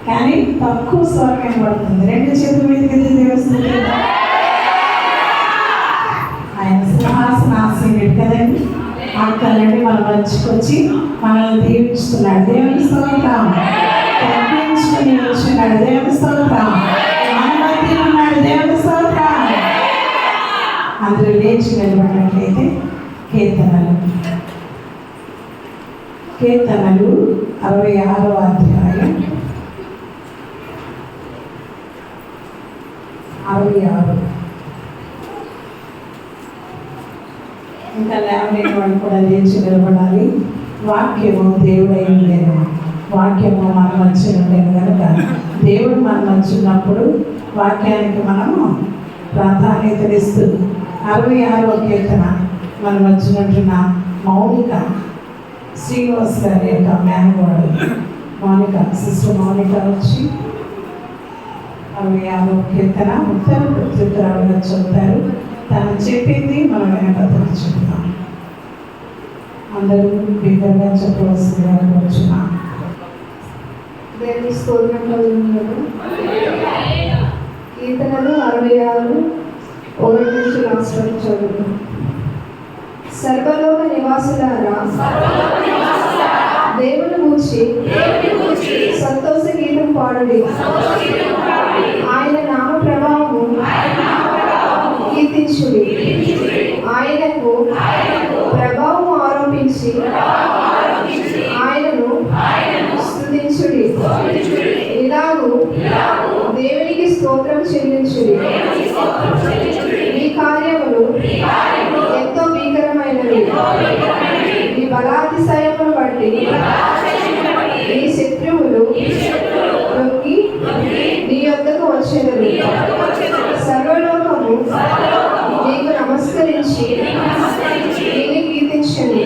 కానీ తక్కువ స్వరం పడుతుంది. రెండు చేతుల మీదకి దేవస్థానం ఆయన సింహాసనాసీనుడు కదండి. అక్కలండి మన మంచికి వచ్చి మనల్ని దీవిస్తున్నాడు. దేవుని స్తోత్రం. తగ్గించుకుని వచ్చినాడు. దేవుని స్తోత్రం. మన మధ్య ఉన్నాడు. దేవుని స్తోత్రం. అందరూ లేచి నిలబడినట్లయితే కీర్తనలు 66వ అధ్యాయం 66. ఇంకా లేవలేని వాళ్ళు కూడా లేచి నిలబడాలి. వాక్యము దేవుడై ఉండేను, వాక్యము మన మధ్య ఉండేను కనుక దేవుడు మన మధ్య ఉన్నప్పుడు వాక్యానికి మనము ప్రాధాన్యతనిస్తూ 66వ కీర్తన మన మధ్య ఉంటున్న మౌనిక శ్రీనివాస్ గారి యొక్క మేనగోడలు మౌనిక, సిస్టర్ మౌనిక వచ్చి 66వ కీర్తన ఉత్తర ప్రత్యుత్తరాలుగా చెబుతారు. తను చెప్పింది మనం వెనకతలు చెప్తాం. అందరూ బిగ్గరగా చెప్పవలసిందిగా కూర్చున్నాం. దేవుని స్తోత్రం కలుగును. కీర్తనలు 66 1 నుంచి రాష్ట్రం చదువు. సర్వలోక నివాసులారా పాడుడి. ఆయన నామ ప్రభావము కీర్తించుడి. ఆయనకు ప్రభావం ఆరోపించి ఆయనను స్తుతించుడి. ఇలాగూ దేవునికి స్తోత్రం చెల్లించుడి. ఈ కార్యములు ఎంతో భీకరమైనవి. ఈ బలాతిశయమును బట్టి ఈ శత్రువులు నొక్కి నీ యొద్దకు వచ్చెదరు. సర్వలోకము నీకు నమస్కరించి నిన్ను కీర్తించండి.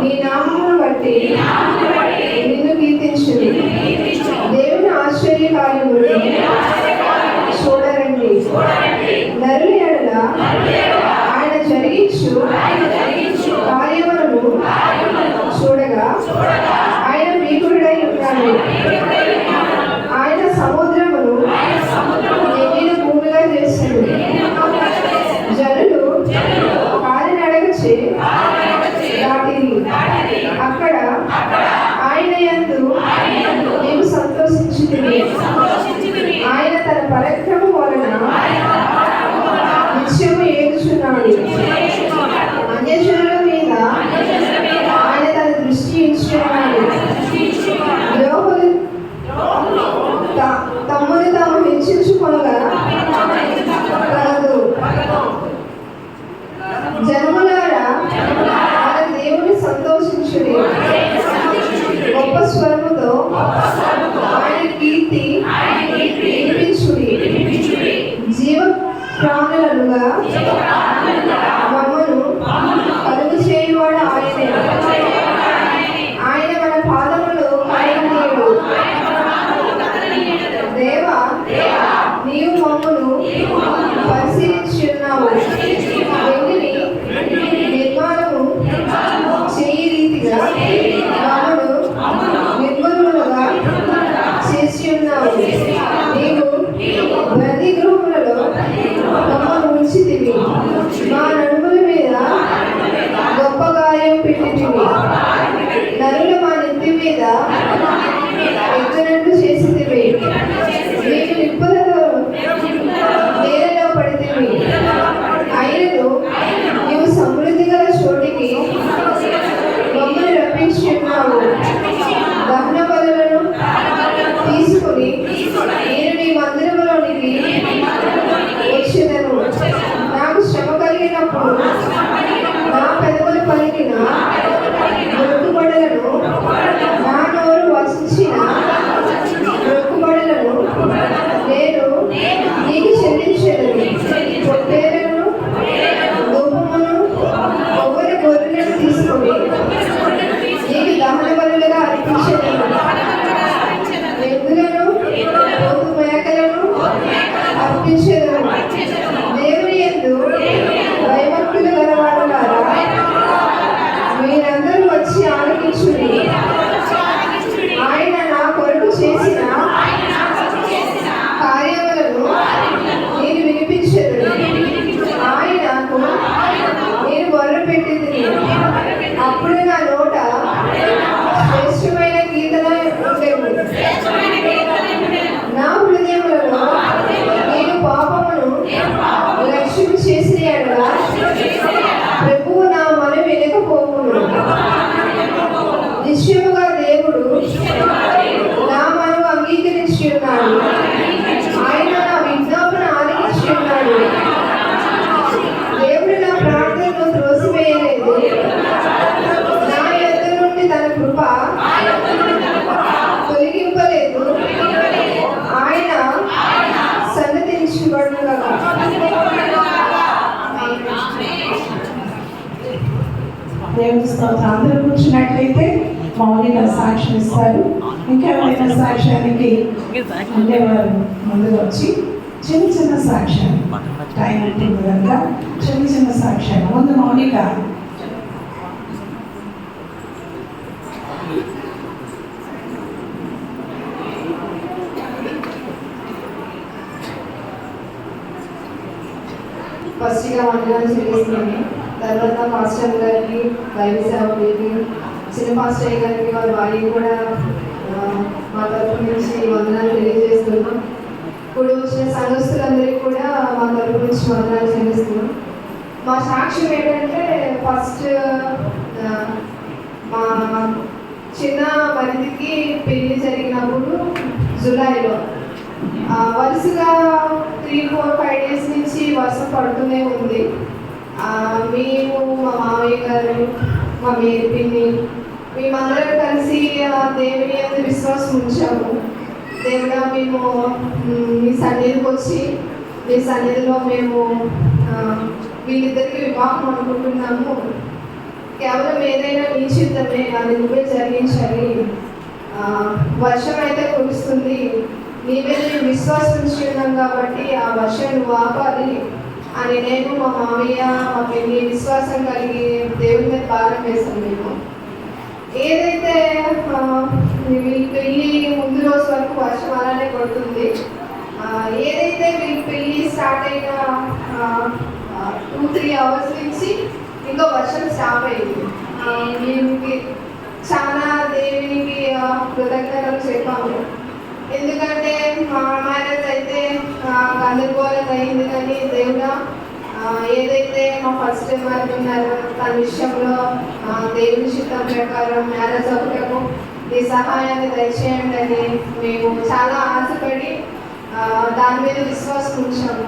నీ నామమును బట్టి నిన్ను కీర్తించండి. దేవుని ఆశ్చర్య కార్యములు చూడరండి. నరుల ఎడల ఆయన జరిగించు కార్యములను చూడగా ఆయన భీకుడై ఉన్నాడు. ఆయన సముద్రమును ఎండిన భూమిగా చేశాడు. జనులు కాలినడగచే దాటిరి. అక్కడ ఆయన యందు నీవు సంతోషించుతివి. ఆయన తన పరాక్రమం వలన నిత్యము ఏగుచున్నాడు. అన్యజనుల మీద ఆయన తన దృష్టి ఉంచుచున్నాడు. ద్రోహులు తమ్మును తాము హెచ్చించుకొనగా కలదు. జనములారా మన దేవుని సంతోషించుడి. గొప్ప స్వరముతో ఆయన కీర్తి వినిపించుడి. జీవ ప్రాణులుగా మమ్మను కలుగు చేయువాడు ఆయనే. ఆయన మన పాదములు కడగనీయుడు. దేవా, నీవు మమ్మను పరిశీలించున్నావు. వెండిని నిర్మాణము చేయి రీతిగా మమ్మను నిర్మలుగా చేసి ఉన్నావు. నీవు ప్రతి గృహములలో మమ్మను ఉంచితివి. మా నడుముల మీద గొప్ప గాయం పెట్టితివి. నరులు మా నెత్తి మీద ఎక్కనట్టు చేసితివి. మేము నిప్పులతో నేలలో పడితివి. అయినను నీవు సమృద్ధి గల చోటికి మమ్మల్ని రప్పించి ఉన్నావు. దహన బలులను తీసుకుని నేను నీ మందిరములోనికి వచ్చేదను. నాకు శ్రమ కలిగినప్పుడు నా పెదవులు పలికిన మొక్కుబడులను, నా నోరు వచించిన మొక్కుబడులను నేను నీకు చెల్లించేదను. పొట్టేలను, ధూపమును, కొవ్వొరి గొర్రెలను తీసుకొని నీకు దహన బలులుగా అర్పించేదను. ఎద్దులను, పోతు మేకలను అర్పించేదను. దేవుని యందు భయభక్తులు గలవారులారా, మీరందరూ వచ్చి ఆలకించుడి. ఆయన నా కొరకు చేసిన కార్యములను నేను వినిపించెదను. ఆయనకు నేను మొర్రపెట్టితిని. అప్పుడు నా నోట శ్రేష్టమైన కీర్తన ఉండెను. నా హృదయములలో నేను పాపమును లక్ష్యం చేసిన ఎడల ప్రభువు నా మనవి వినకపోవును. నిశ్చయముగా దేవుడు నా మనవి అంగీకరించి ఉన్నాడు. ఆయన నా విజ్ఞాపన ఆలకించి ఉన్నాడు. దేవుడు నా ప్రార్థనను త్రోసివేయలేదు. నా యొద్ద నుండి తన కృప తొలగింపలేదు. ఆయన సన్నతించబడునుగాక. దేవుని స్తోత్రం. అందరూ కూర్చున్నట్లయితే మౌనిక సాక్ష్యం ఇస్తారు. ఇంకా ఎవరైనా సాక్ష్యానికి ఉండేవారు ముందుకు వచ్చి చిన్న చిన్న సాక్ష్యాలు, టైం ఉంటుంది కనుక చిన్న చిన్న సాక్ష్యాలు. ముందు మౌనిక. ఫస్ట్గా వందనాలు చెల్లిస్తున్నాను. తర్వాత పాస్టర్ గారికి, దైవ సేవకులకి, చిన్న పాస్టర్ గారికి, వారి భార్య కూడా మా తరపు నుంచి వందనాలు తెలియజేస్తున్నాం. ఇప్పుడు వచ్చిన సంఘస్థులందరికీ కూడా మా తరపు నుంచి వందనాలు చెల్లిస్తున్నాం. మా సాక్ష్యం ఏంటంటే ఫస్ట్ మా చిన్న మరిదికి పెళ్లి జరిగినప్పుడు జూలైలో వరుసగా 3-4-5 డేస్ నుంచి వర్షం పడుతూనే ఉంది. మేము మా మామయ్య గారు మా మేరీ పిన్ని మేమందరం కలిసి దేవుని మీద విశ్వాసం ఉంచాము. దేవుడా మేము మీ సన్నిధికి వచ్చి మీ సన్నిధిలో మేము వీళ్ళిద్దరికి వివాహం అనుకుంటున్నాము. కేవలం ఏదైనా నీ చిత్తమే, అది నువ్వే జరిగించాలి. వర్షం అయితే కురుస్తుంది, నీ మీద మేము విశ్వాసం ఉంచి ఉన్నాం కాబట్టి ఆ వర్షం నువ్వు ఆపాలి అని నేను మా మామయ్య మా పెళ్లి విశ్వాసం కలిగి దేవుని మీద భారం వేసాం. మేము ఏదైతే వీళ్ళ పెళ్ళి ముందు రోజు వరకు వర్షం అలానే పడుతుంది. ఏదైతే వీళ్ళ పెళ్ళి స్టార్ట్ అయిన 2-3 అవర్స్ నుంచి ఇంకా వర్షం స్టాప్ అయింది. వీళ్ళకి చాలా దేవునికి కృతజ్ఞతలు చెప్పాము. ఎందుకంటే మా మ్యారేజ్ అయితే గందరగోళం అయింది, కానీ దేవుడా ఏదైతే మా ఫస్ట్ మ్యారేజ్ ఉన్నారో తన విషయంలో దేవుని చిత్తం ప్రకారం మ్యారేజ్ అవ్వటము ఈ సహాయాన్ని దయచేయండి అని మేము చాలా ఆశపడి దాని మీద విశ్వాసం ఉంచాము.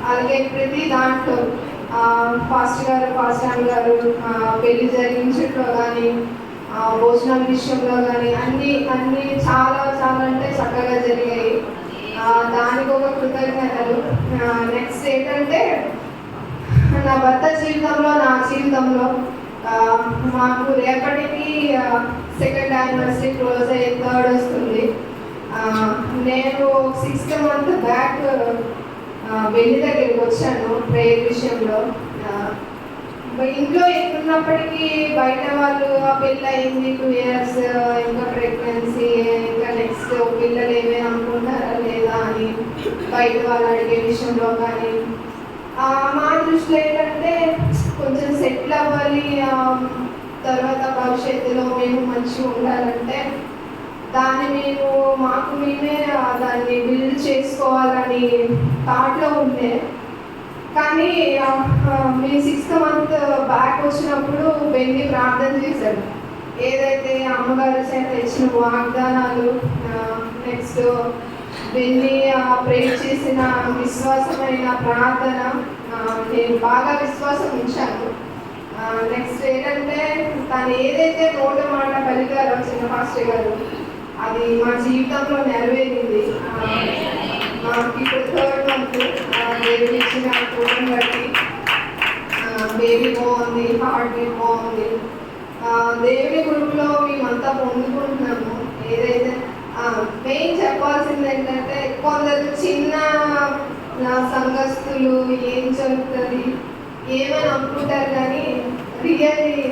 అలాగే ప్రతి దాంట్లో పాస్టర్ గారు పెళ్లి జరిగించట్లో కానీ భోజనం విషయంలో కానీ అన్నీ చాలా అంటే చక్కగా జరిగాయి. దానికి ఒక కృతజ్ఞతలు. నెక్స్ట్ ఏంటంటే నా భర్త జీవితంలో నా జీవితంలో మాకు రేపటికి 2nd యానివర్సరీ క్లోజ్ అయ్యే 3rd వస్తుంది. నేను 6th మంత్ బ్యాక్ వెళ్ళి దగ్గరికి వచ్చాను ప్రేయర్ విషయంలో. ఇంట్లో ఎక్కడున్నప్పటికీ బయట వాళ్ళు పెళ్ళి అయింది 2 years, ఇంకా ప్రెగ్నెన్సీ, ఇంకా నెక్స్ట్ పిల్లలు ఏమైనా అనుకుంటారా లేదా అని బయట వాళ్ళు అడిగే విషయంలో కానీ మా దృష్టిలో ఏంటంటే కొంచెం సెటిల్ అవ్వాలి, తర్వాత భవిష్యత్తులో మేము మంచిగా ఉండాలంటే దాన్ని మేము మాకు మేమే దాన్ని బిల్డ్ చేసుకోవాలని థాట్లో ఉండే. కానీ మీ 6th మంత్ బ్యాక్ వచ్చినప్పుడు బెన్ని ప్రార్థన చేశాడు. ఏదైతే అమ్మగారు చేత ఇచ్చిన వాగ్దానాలు, నెక్స్ట్ బెన్ని ప్రే చేసిన విశ్వాసమైన ప్రార్థన నేను బాగా విశ్వాసం ఉంచాను. నెక్స్ట్ ఏంటంటే తను ఏదైతే నోట మాట పలికారో చిన్న పాస్టర్ గారు అది మా జీవితంలో నెరవేరింది. మాకు ఇప్పుడు 3rd మంత్ దేవుడు ఇచ్చిన కూటమి బట్టి బేబీ బాగుంది, హార్ట్ బీట్ బాగుంది. దేవుని గ్రూప్లో మేమంతా పొందుకుంటున్నాము. ఏదైతే మెయిన్ చెప్పాల్సింది ఏంటంటే కొందరు చిన్న సంఘస్థులు ఏం జరుగుతుంది ఏమని అనుకుంటారు, కానీ రియల్లీ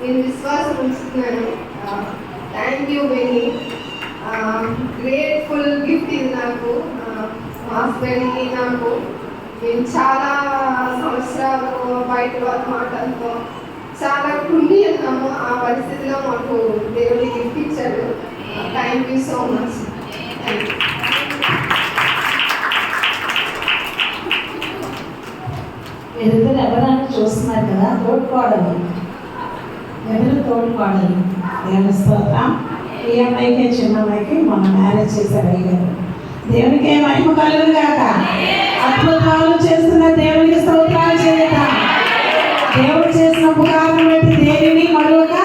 నేను విశ్వాసం ఉంచుతున్నాను. Thank you very grateful gift ఇది నాకు. మా హస్బెండ్కి నాకు మేము చాలా సంవత్సరాలు బయట వాళ్ళ మాటలతో చాలా కృంగి ఉన్నాము. ఆ పరిస్థితిలో మాకు దేవుడి గిఫ్ట్ ఇచ్చాడు. Thank you so much. మీరిద్దరు ఎవరైనా చూస్తున్నారు కదా, తోడుకోవడం ఎవరు తోడుకోవడం దేవుని స్తోత్రం. ఈ అమ్మాయికి చిన్న అమ్మాయికి మన మ్యారేజ్ చేశారు అయ్యారు. దేవునికి మహిమ కలుగును గాక. అద్భుతాలు చేస్తున్న దేవునికి స్తోత్రాలు చేద్దాం. దేవుడు చేసిన ఉపకారం బట్టి దేవుని మరొక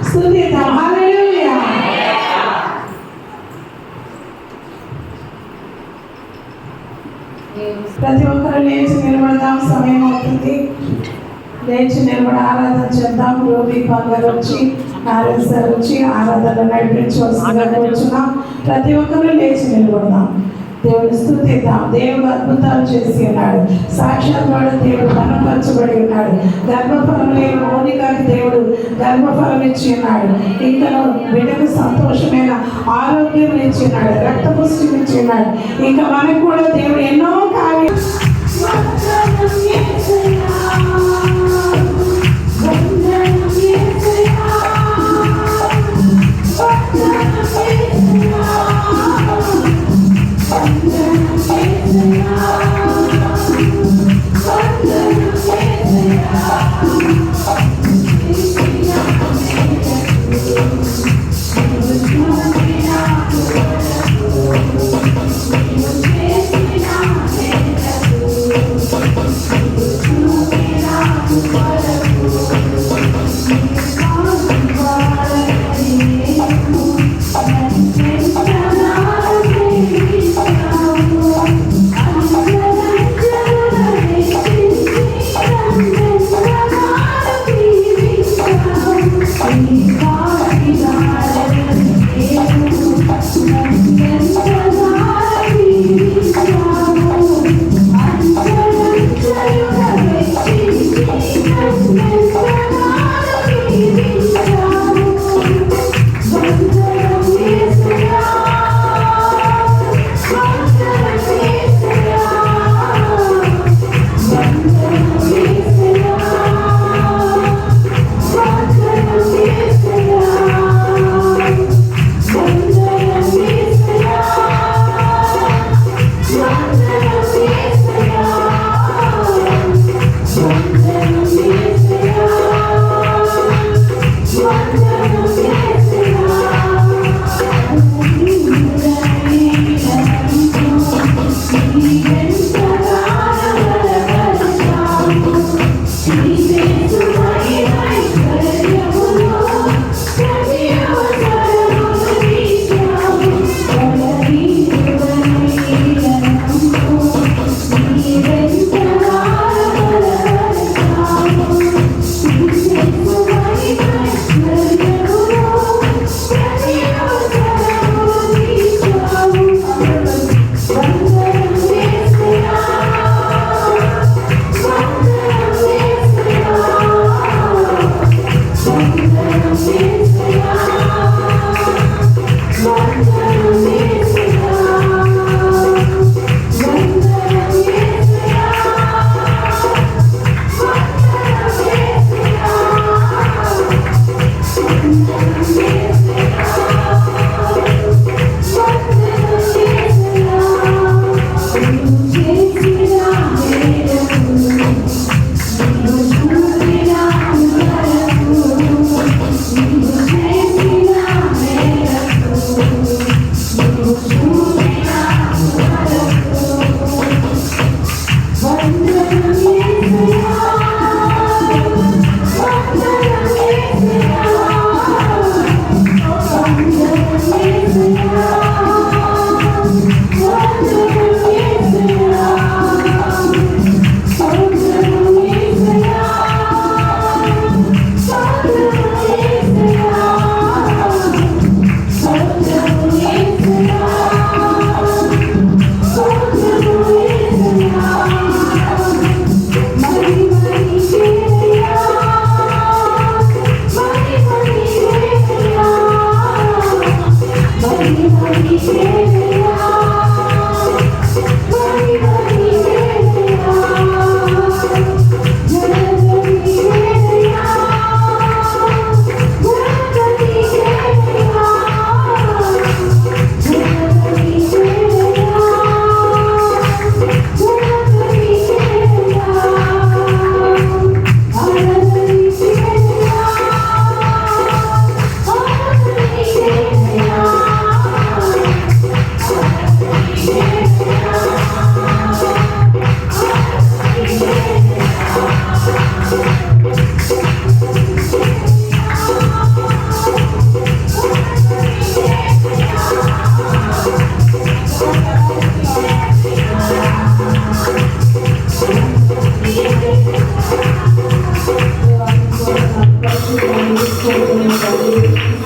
స్తుతిద్దాం. హల్లెలూయా. ప్రతి ఒక్కరు లేచి నిలబడదాం. సమయం అవుతుంది. లేచి నిలబడి ఆరాధన చేద్దాం. రూబీ పంగారు వచ్చి నారాయణ సార్ వచ్చి ఆరాధన నడిపించి వస్తుందని కూర్చున్నాం. ప్రతి ఒక్కరు లేచి నిలబడదాం. దేవుని స్తుతిద్దాం. దేవుడు అద్భుతాలు చేసి ఉన్నాడు. సాక్షాత్ వాడు దేవుడు బలపరచబడి ఉన్నాడు. గర్భఫలం లేని మౌనికాకి దేవుడు గర్భఫలం ఇచ్చి ఉన్నాడు. ఇంకా బిడ్డకు సంతోషమైన ఆరోగ్యం ఇచ్చి ఉన్నాడు. రక్తపుష్టి ఇచ్చి ఉన్నాడు. ఇంకా మనకు కూడా దేవుడు ఎన్నో కార్యాలు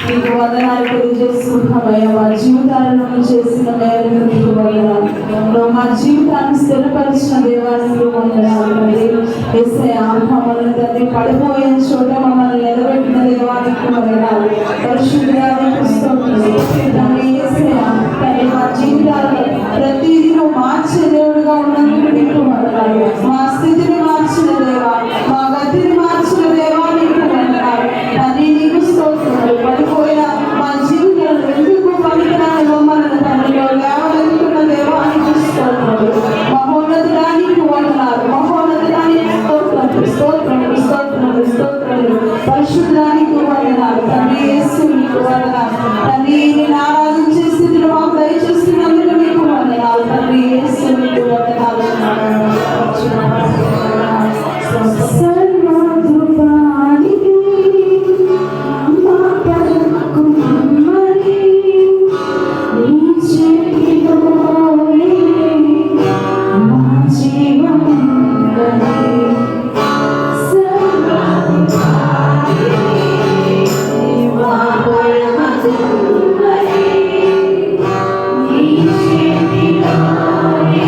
మీకు వందనాలు తెలియజేస్తున్నామయ్యా. మా జీవితాలను చేసిన మేలు మీకు వందనాలు. మా జీవితాన్ని స్థిరపరిచిన దేవానికి వందనాలు. యేసయ్యా, మమ్మల్ని తండ్రి పడిపోయిన చోట మమ్మల్ని నిలబెట్టిన దేవానికి వందనాలు. పరిశుద్ధానికి స్తోత్రాలు. యేసయ్యా, తండ్రి మా జీవితాలను ప్రతిదీ మార్చే దేవుడుగా ఉన్నందుకు నీకు వందనాలు. మా స్థితిని మార్చిన దేవా, మా గతిని మార్చిన దేవా నీకు వందనాలు. తండ్రి నీకు స్తోత్రాలు. పడిపోయిన మా జీవితాలు ఎందుకు పనికిరాని మమ్మల్ని తండ్రిలో లేవనెత్తుకున్న దేవానికి స్తోత్రాలు. మహోన్నతుడానికి వందనాలు. మహోన్నతుడానికి స్తోత్రాలు, స్తోత్రాలు, స్తోత్రాలు, స్తోత్రాలు. పరిశుద్ధానికి వందనాలు. తండ్రి యేసు తండ్రి నేను ఆరాధించే స్థితిలో మాకు దయచేస్తున్నందుకు మీకు వందనాలు తండ్రి. యేసు మీకు వందనాలు. సర్వకృపానిధి మా పరమకు మమ్మల్ని నీ చేతిలోనే మా జీవం ఉన్నది. సర్వకృపానిధి మా పరమకు మమ్మల్ని నీ చేతిలోనే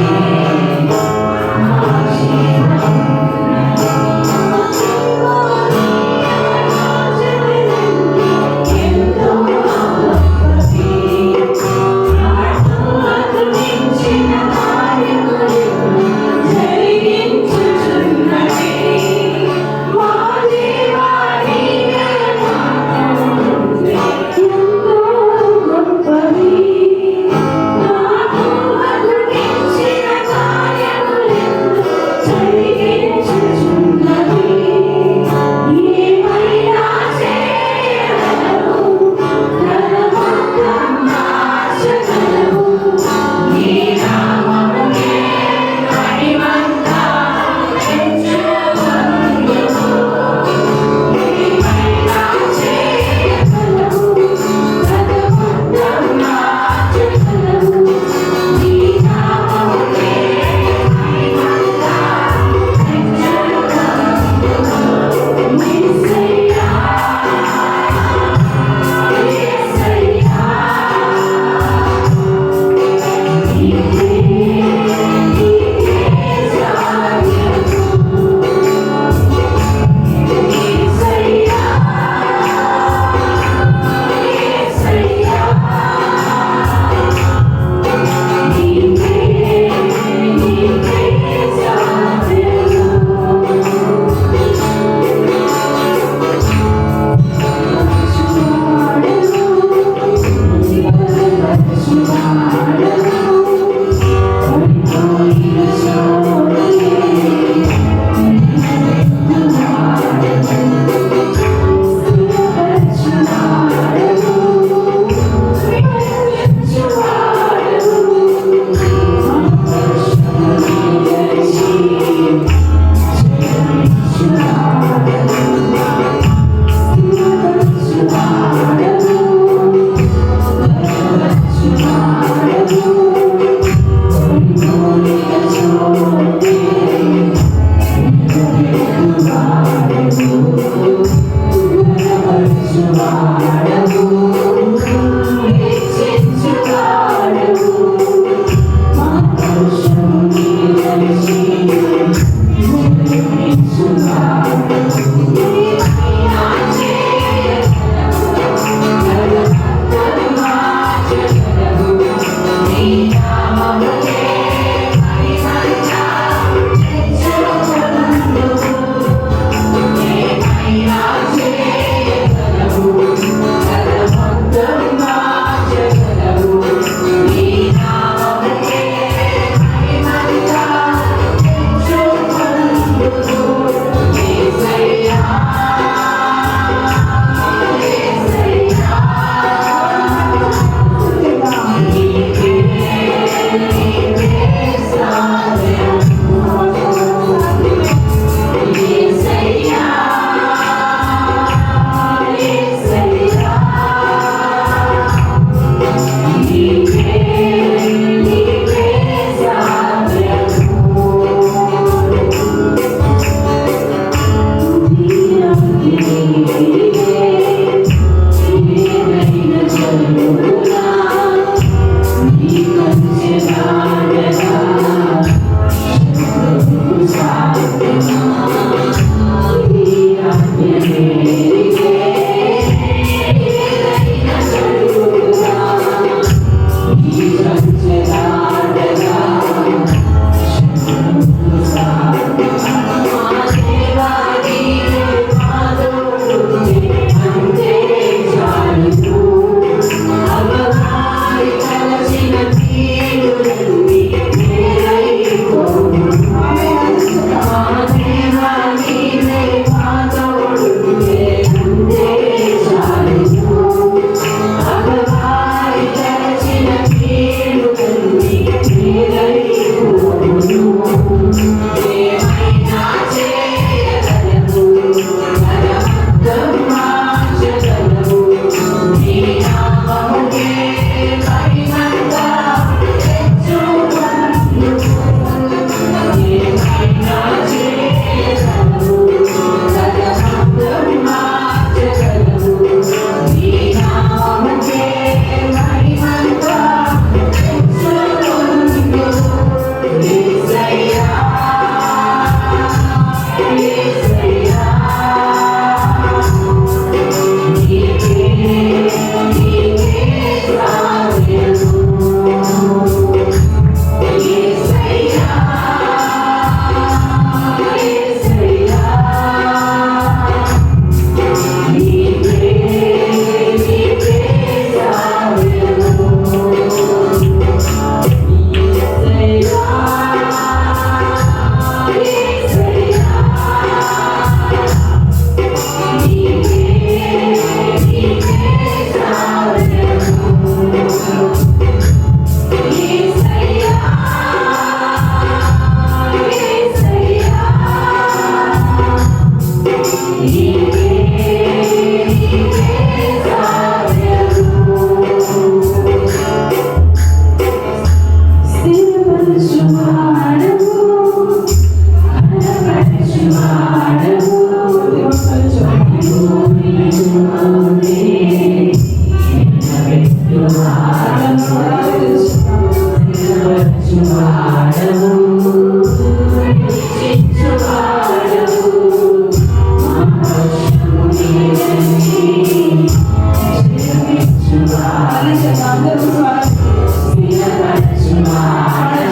మళ్ళీ చెప్తాం అందరూ స్వరం. మన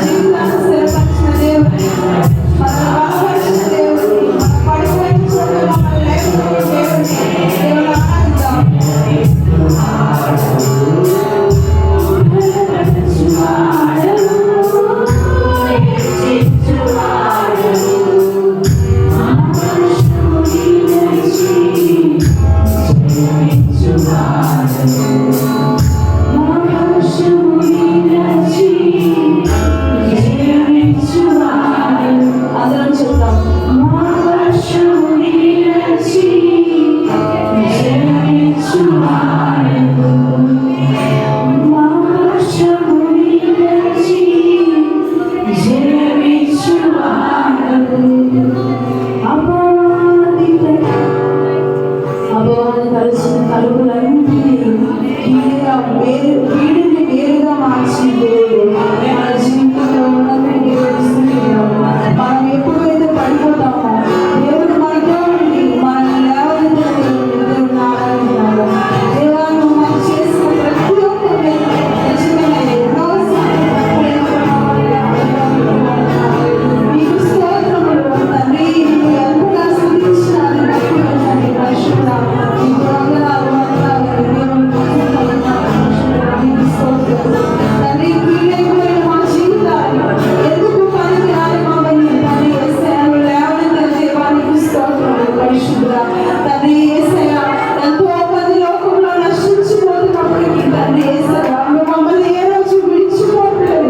జీవితాన్ని స్థిరపరిచిన దేవుడు, మనల్ని బలపరిచిన దేవుడు, మన పడిపోయిన చోట మమ్మల్ని లేపుతున్న దేవుడిని దేవుని ఆరాధిద్దాం. అందరం చెప్తాం. అపవాది కలిసిన తలుపులన్నింటినీ వీడిని వేరుగా మార్చి దేవుడు మన జీవితంలో ఉన్నది దేవుడు స్థితిలో మనం ఎప్పుడైతే పడిపోతామో దేవుడు మనతో ఉండి మనల్ని లేవనెత్తిన దేవుడిని ఆరాధించాలి. దేవాన్ని మనం చేసిన ప్రతి ఒక్కరిని నిజంగా ఎన్నోసార్లు నీకు స్తోత్రములు తండ్రి, నీవు ఎంతగా స్తుతించినాను బట్టి పరిశుద్ధ నీకు వందనాలు నీకు స్తోత్రములు తండ్రి. వీలైపోయిన మా జీవితాలు ఎందుకు పనికిరాని మమ్మల్ని తండ్రి యేసయ్య లేవనెత్తిన దేవానికి స్తోత్రములు పరిశుద్ధ తండ్రి. యేసయ్య ఎంతో మంది లోకంలో నశించిపోతున్నప్పటికీ తండ్రి యేసయ్య మమ్మల్ని ఏ రోజు విడిచిపోవట్లేదు.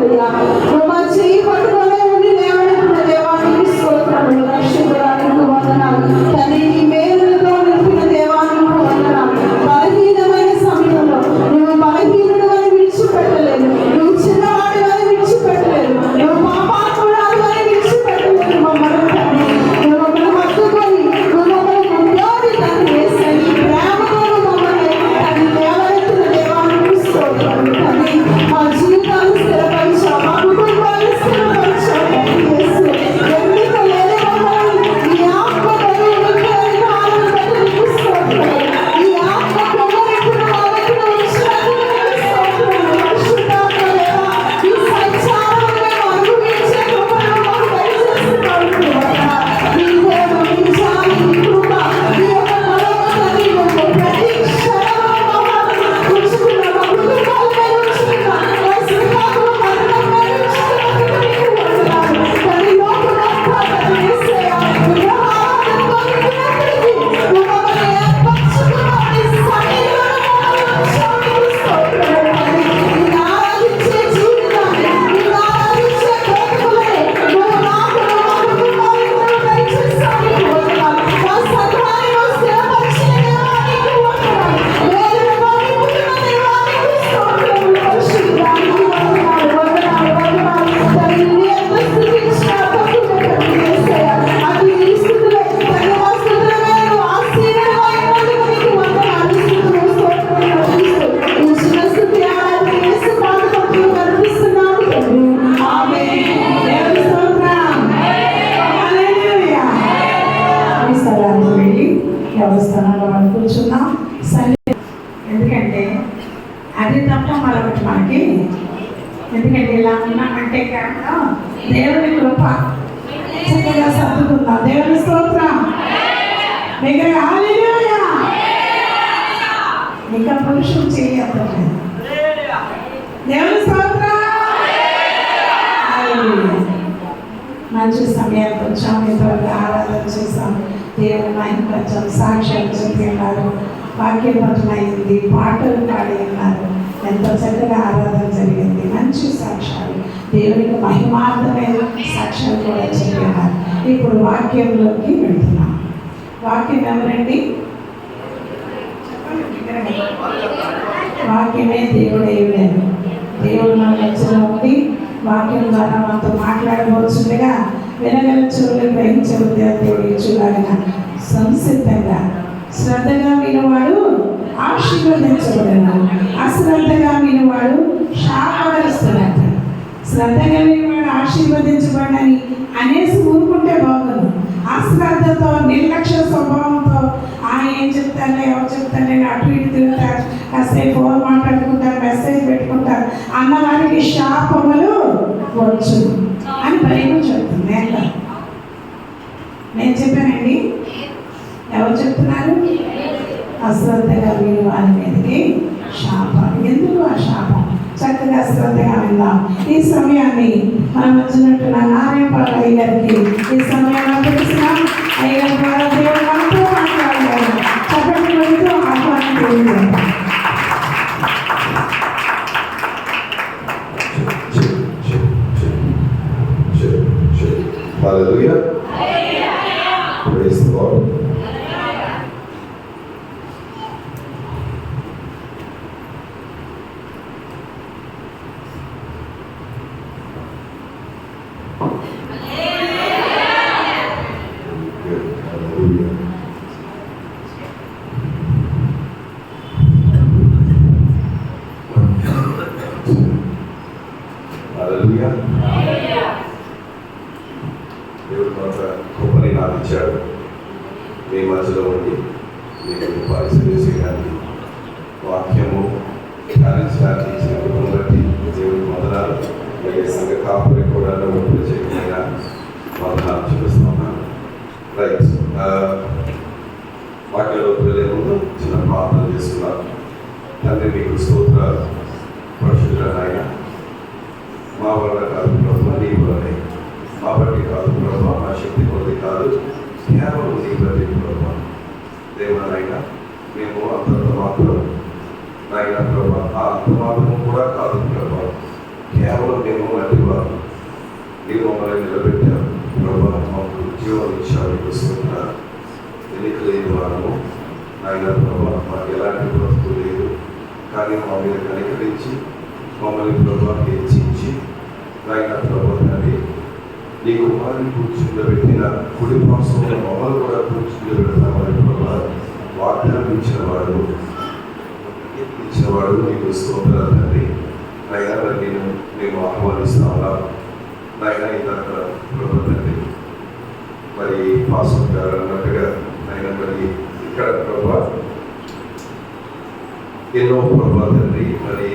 నువ్వు మా చేయి పట్టుకొనే ఉండి లేవనెత్తిన దేవానికి స్తోత్రములు పరిశుద్ధురానికి వందనాలు తండ్రి. నీ మేలులతో నింపిన దేవానికి వందనాలు. బలహీనమైన సమయంలో నువ్వు బలహీనుడు అని విడిచిపెట్టలేదు, నువ్వు చిన్నవాడు అని విడిచిపెట్టలేదు, నువ్వు పాపాత్మురాలు అని విడిచిపెట్టలేదు మమ్మల్ని తండ్రి. నువ్వు మమ్మల్ని హత్తుకొని నువ్వు మమ్మల్ని ముద్దాడి తండ్రి యేసయ్య నీ ప్రేమతో నువ్వు మమ్మల్ని తండ్రి లేవనెత్తిన దేవానికి స్తోత్రములు తండ్రి. మా జీవితాన్ని స్థిరపరిచావు, మా కుటుంబాన్ని స్థిరపరిచావు తండ్రి యేసయ్య. ఎన్నిక లేని మమ్మల్ని ఈ ఆత్మ బరువులతో అధికారాలను బట్టి నీకు స్తోత్రములు. ఈ ఆత్మ పొగరెత్తున మా దగ్గర ఉంచినందుకు నీకు స్తోత్రములు. పరిశుద్ధాత్మ దేవా, ఈ సంచారం మేము అనుభవించే కృపను మాకు దయచేస్తున్నావు ప్రభువా. నీ ప్రేమ, నీ జాలి, నీ కృప, నీ యొక్క బలము తండ్రి నువ్వు ప్రతి క్షణంలో మమ్మల్ని ఉంచుకున్న మా కుటుంబాలపై ఉంచుకున్న మా శ్రీకాకుళం పట్టణంపై ఉంచుకున్నందుకు నీకు వందనాలు. తండ్రి లోకమంతా తండ్రి యేసయ్య విగ్రహారాధనతో నిండినప్పటికీ నువ్వు మమ్మల్ని ఏర్పరచుకున్నావు. నీ సన్నిధిలో మమ్మల్ని ఉంచావు. నీకు స్తోత్రములు తండ్రి. నిన్ను ఆరాధించే జీవితాన్ని, నిన్ను ఆరాధించే బ్రతుకులని నువ్వు నాకు, మా కుటుంబానికి నువ్వు దయచేశావు. నీకు వందనాలు. మా సంఘాన్ని నువ్వు స్థిరపరిచిన దేవా నీకు వందనాలు. వేదనతో నింపుతున్న దేవా నీకు స్తోత్రములు. పరిశుద్ధానికి వందనాలు, వందనాలు, వందనాలు. తండ్రి నిన్ను ఎంత స్తుతించినా తక్కువే తండ్రి యేసయ్య. అది నీ స్తుతులే తండ్రి. మా స్తుతులమే నువ్వు ఆశీర్వాదమైనందుకు నీకు వందనాలు. స్తుతులు, స్తోత్రములు అర్పిస్తూ ఈ చిన్న స్తుతి ఆరాధన యేసు పాదపట్టులు అర్పిస్తున్నాము తండ్రి. ఆమేన్. దేవుని స్తోత్రం. హల్లెలూయా. ఈ స్థలానికి వెళ్ళి ఎవరి స్థానంలో మనం కూర్చున్నాం. ఎందుకంటే అది తప్ప మరొకటి మనకి, ఎందుకంటే ఇలా ఉన్నామంటే కారణం దేవుని కృప. చక్కగా సర్దుకుందాం. దేవుని స్తోత్రం. దగ్గర హల్లెలూయా. ఇంకా పురుషులు చేయలేదు. దేవుని స్తోత్రం. హల్లెలూయా. మంచి సమయానికి వచ్చాం, ఇంతవరకు ఆరాధన చేసాం, దేవుని మహిమపరిచాం, సాక్ష్యాలు చెప్పి ఉన్నారు, వాక్యబద్ధమైంది, పాటలు పాడి ఉన్నారు. ఎంతో చక్కగా ఆరాధన జరిగింది. మంచి సాక్ష్యాలు, దేవునికి మహిమార్థమైన సాక్ష్యాలు కూడా చెప్పి ఉన్నారు. ఇప్పుడు వాక్యంలోకి వెళ్తున్నాం. వాక్యం ఎవరండి? వాక్యమే దేవుడే. దేవుడు మన మధ్యలో ఉంది. వాక్యం ద్వారా మనతో మాట్లాడవచ్చుగా వినగల చెవులు గ్రహించే దేవుడు ఇచ్చులాగా సంసిద్ధంగా శ్రద్ధగా వినువాడు ఆశీర్వదించబడిన, అశ్రద్ధగా వినువాడు శాపగ్రస్తుడట. శ్రద్ధగా వినువాడు ఆశీర్వదించబడని అనేసి ఊరుకుంటే బాగుంది. అశ్రద్ధతో నిర్లక్ష్య స్వభావంతో ఏం చెప్తానే ఎవరు చెప్తానే అటు ఇటు తిరుగుతారు, కాసేపు ఫోన్ మాట్లాడుకుంటారు, మెసేజ్ పెట్టుకుంటారు అన్న వారికి శాపములు వచ్చు అని బైబిల్ చెప్తుంది. నేను చెప్పానండి, ఎవరు చెప్తున్నారు? అశ్రద్ధగా వీరు వారి మీదకి శాపం. ఎందుకు ఆ శాపం? చక్కగా శ్రద్ధగా విందాం. ఈ సమయాన్ని మనం వచ్చినట్టు నారాయణపాల అయ్యగారికి ఈ సమయాన్ని అప్పగిస్తున్నాం. అయ్యగారి ద్వారా దేవుడు మనతో మాట్లాడారు. చక్కటి వెళ్తూ ఆహ్వానం తెలియజేద్దాం. Hallelujah. Praise the Lord. Good. Hallelujah. Hallelujah. దేవుడు మనకు గొప్పని నాకు ఇచ్చాడు. మీ మధ్యలో ఉండి మీకు పరిచయం చేయడానికి, వాక్యము ధ్యానించడానికి ఇచ్చిన కృపను బట్టి దేవుడికి వందనాలు. అలాగే సంఘ కాపురి కూడా ప్రత్యేకమైన వందనాలు చూపిస్తున్నాను. రైట్, వాక్యంలోకి వెళ్ళే ముందు చిన్న ప్రార్థన చేసుకున్నాను. తండ్రి మీకు స్తోత్రాలు. పరిశుద్ధుడైన ఆయన, మా వల్ల కాదు ప్రభు, నీ వల్లనే, మా బట్టి కాదు ప్రభు, మా శక్తి కొద్ది కాదు, కేవలం నీ బట్టి ప్రభు. దేవనైనా మేము అంతంత మాత్రం నాయన ప్రభు, ఆ అంత మాత్రం కూడా కాదు ప్రభు, కేవలం మేము మట్టివారు. నీవు మమ్మల్ని నిలబెట్టావు ప్రభు, మాకు ఉద్యోగం ఇచ్చావు. నీకు స్తోత్రాలు. ఎన్నిక లేని వారము నాయన ప్రభు, మాకు ఎలాంటి బ్రతుకు లేదు, కానీ మా మీద కనికరించి మమ్మల్ని ప్రభు హెచ్చించి నాయన ప్రభు తండ్రి నీ కుమారుని కూర్చుండబెట్టిన కుడి పార్శ్వంలో మమ్మల్ని కూడా కూర్చుండబెడతామని ప్రభు వాగ్దానం ఇచ్చినవాడు నీకు స్తోత్రాలు తండ్రి. నాయన మరి మేము ఆహ్వానిస్తా ఉన్నాం నాయన. ఇందాక ప్రభు తండ్రి మరి పాస్టర్ గారు అన్నట్టుగా నాయన మరి ఇక్కడ ప్రభు ఎన్నో ప్రభు తండ్రి మరి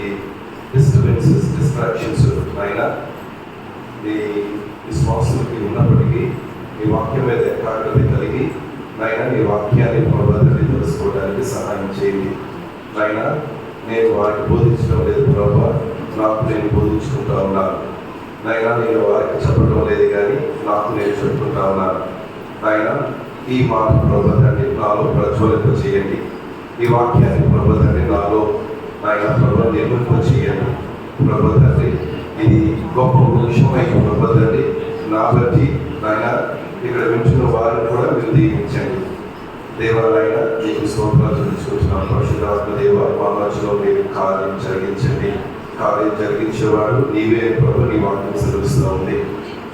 డిస్టర్బెన్సెస్, డిస్ట్రాక్షన్స్ నాయన నీ విశ్వాసానికి ఉన్నప్పటికీ నీ వాక్యం మీద ఏకాగ్రత కలిగి నాయన నీ వాక్యాన్ని ప్రభావాన్ని తెలుసుకోవడానికి సహాయం చేయండి నాయన. నేను వారికి బోధించడం లేదు ప్రభా, నాకు నేను బోధించుకుంటా ఉన్నాను నాయన. నేను వారికి చెప్పడం లేదు కానీ నాకు నేను చెప్పుకుంటా ఉన్నాను నాయన. ఈ మాట ప్రభావాన్ని నాలో ప్రజ్వలింప చేయండి. ఈ వాక్యాన్ని ప్రభావాన్ని నాలో నాయన ప్రభావ నిర్మింప చేయండి ప్రభావాన్ని. ఇది గొప్ప వృక్షమై ప్రభావాన్ని నా బట్టి నాయన ఇక్కడ వింటున్న వారిని కూడా మీరు దీవించండి దేవాలైన. నీకు స్తోత్రాలు చెల్లించుకుంటున్నాను. పరిశుద్ధాత్మ దేవ, మా మధ్యలో మీరు కార్యం జరిగించండి. కార్యం జరిగించేవాడు నీవే ప్రభు, నీ వాక్యం సెలవిస్తూ ఉంది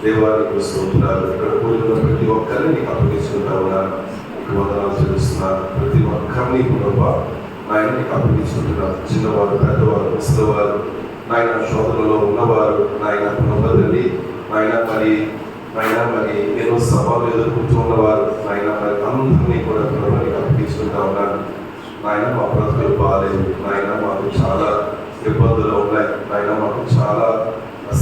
దేవానికి స్తోత్రాలు. ఇక్కడ కూడిన ప్రతి ఒక్కరిని నీకు అప్పగించుకుంటా ఉన్నాను. నీకు వందనాలు చెల్లిస్తున్నాను. ప్రతి ఒక్కరిని ప్రభు ఆయన నీకు అప్పగించుకుంటున్నాను. చిన్నవారు, పెద్దవారు, ముసలివారు నాయన, శోధనలో ఉన్నవారు నాయన ప్రభు ఆయన మరి ఎన్నో సవాళ్ళు ఎదుర్కొంటూ ఉన్నవారు నాయన మరి అందరినీ కూడా ప్రభుత్వానికి అప్పగించుకుంటా ఉన్నాను నాయన. మా బ్రతుకులు బాగాలేదు నాయన, మాకు చాలా ఇబ్బందులు ఉన్నాయి నాయన, మాకు చాలా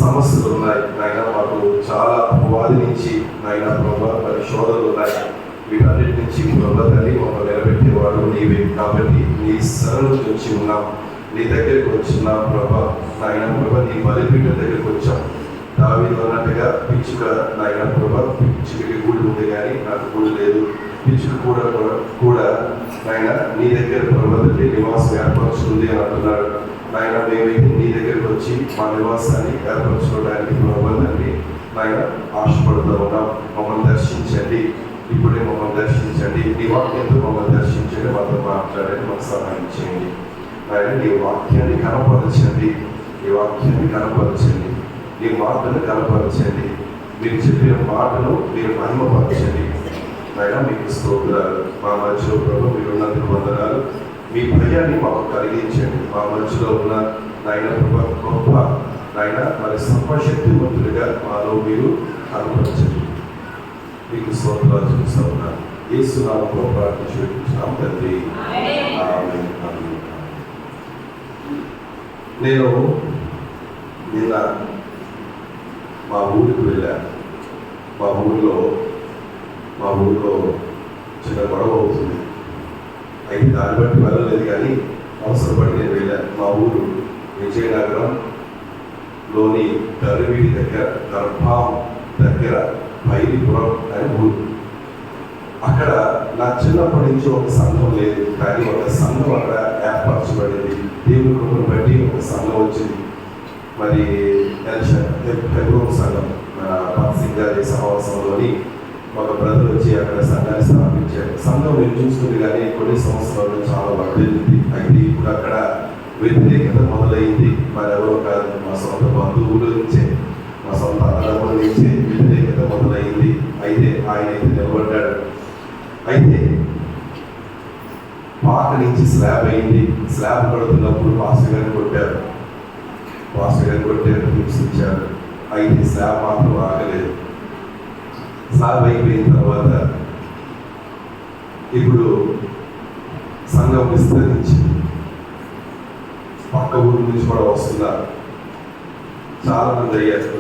సమస్యలు ఉన్నాయి నాయన, మాకు చాలా అపవాది నుంచి నాయన ప్రభు మరి శోధనలు ఉన్నాయి. వీటన్నిటి నుంచి ప్రభు తల్లి మమ్మల్ని నిలబెట్టేవాడు నీవే. కాబట్టి నీ శరణు వచ్చి ఉన్నాం, నీ దగ్గరికి వచ్చిన ప్రభా నాయన ప్రభా, నీ బలిపీఠం దగ్గరికి వచ్చాం. దావీదు అన్నట్టుగా పిచ్చుక నాయన ప్రభా, పిచ్చుకకి గూడు ఉంది కానీ నాకు గూడు లేదు. పిచ్చుక కూడా నాయన నీ దగ్గర ప్రభావంటే నివాసం ఏర్పరచుకుంది అని అంటున్నాడు నాయన. మేమైతే నీ దగ్గరికి వచ్చి మా నివాసాన్ని ఏర్పరచుకోవడానికి ప్రభావాన్ని నాయన ఆశపడుతూ ఉన్నాం. మమ్మల్ని దర్శించండి, ఇప్పుడే మమ్మల్ని దర్శించండి. నీ వాక్యంతో మమ్మల్ని దర్శించండి, మాతో మాట్లాడండి, మాకు సహాయం చేయండి నాయన. నీ వాక్యాన్ని కనపరచండి, నీ వాక్యాన్ని కనపరచండి, నీ మాటను కనపరచండి. మీరు చెప్పిన మాటను మీరు మహిమపరచండి నాయన. మీకు స్తోత్రాలు. మా మధ్యలో ప్రభు మీరు ఉన్నందుకు వందనాలు. మీ భయాన్ని మాకు కలిగించండి. మా మధ్యలో ఉన్న నాయన ప్రభు గొప్ప నాయన మరి సర్వశక్తివంతుడిగా మాలో మీరు కనపరచండి. మీకు స్తోత్రాలు చూస్తూ ఉన్నాను. యేసు నామములో ప్రార్థించుకుంటున్నాం తండ్రి. ఆమేన్. నేను నిన్న మా ఊరికి వెళ్ళాను. మా ఊరిలో చిన్న గొడవ అవుతుంది. అయితే దాన్ని బట్టి వెళ్ళలేదు, కానీ అవసరపడి నేను వెళ్ళాను. మా ఊరు విజయనగరంలోని దరివీడి దగ్గర, గర్భాం దగ్గర పైరిపురం అని ఊరు. అక్కడ నా చిన్నప్పటి నుంచి ఒక సంఘం లేదు, కానీ ఒక సంఘం అక్కడ ఏర్పరచబడింది. దేవుని కృపను బట్టి ఒక సంఘం వచ్చింది. మరి హెబ్రోన్ సంఘం సింగారి సహవాసంలోని ఒక బ్రదర్ వచ్చి అక్కడ సంఘాన్ని స్థాపించారు. సంఘం నేను చూస్తుంది, కానీ కొన్ని సంవత్సరాలు చాలా వర్ధిల్లింది. అయితే ఇప్పుడు అక్కడ వ్యతిరేకత మొదలైంది. మరి ఎవరో కాదు, మా సొంత బంధువుల నుంచే, మా సొంత అన్నదమ్ముల నుంచే వ్యతిరేకత మొదలైంది. అయితే ఆయన అయితే నిలబడ్డాడు. అయితే పాక నుంచి స్లాబ్ అయింది. స్లాబ్ కడుతున్నప్పుడు పాస్టర్ గారిని కొట్టారు, హింసించారు. అయితే స్లాబ్ మాత్రం ఆగలేదు. స్లాబ్ అయిపోయిన తర్వాత ఇప్పుడు సంఘం విస్తరించింది. పక్క ఊరి నుంచి కూడా వస్తున్నారు, చాలా మంది అయ్యారు.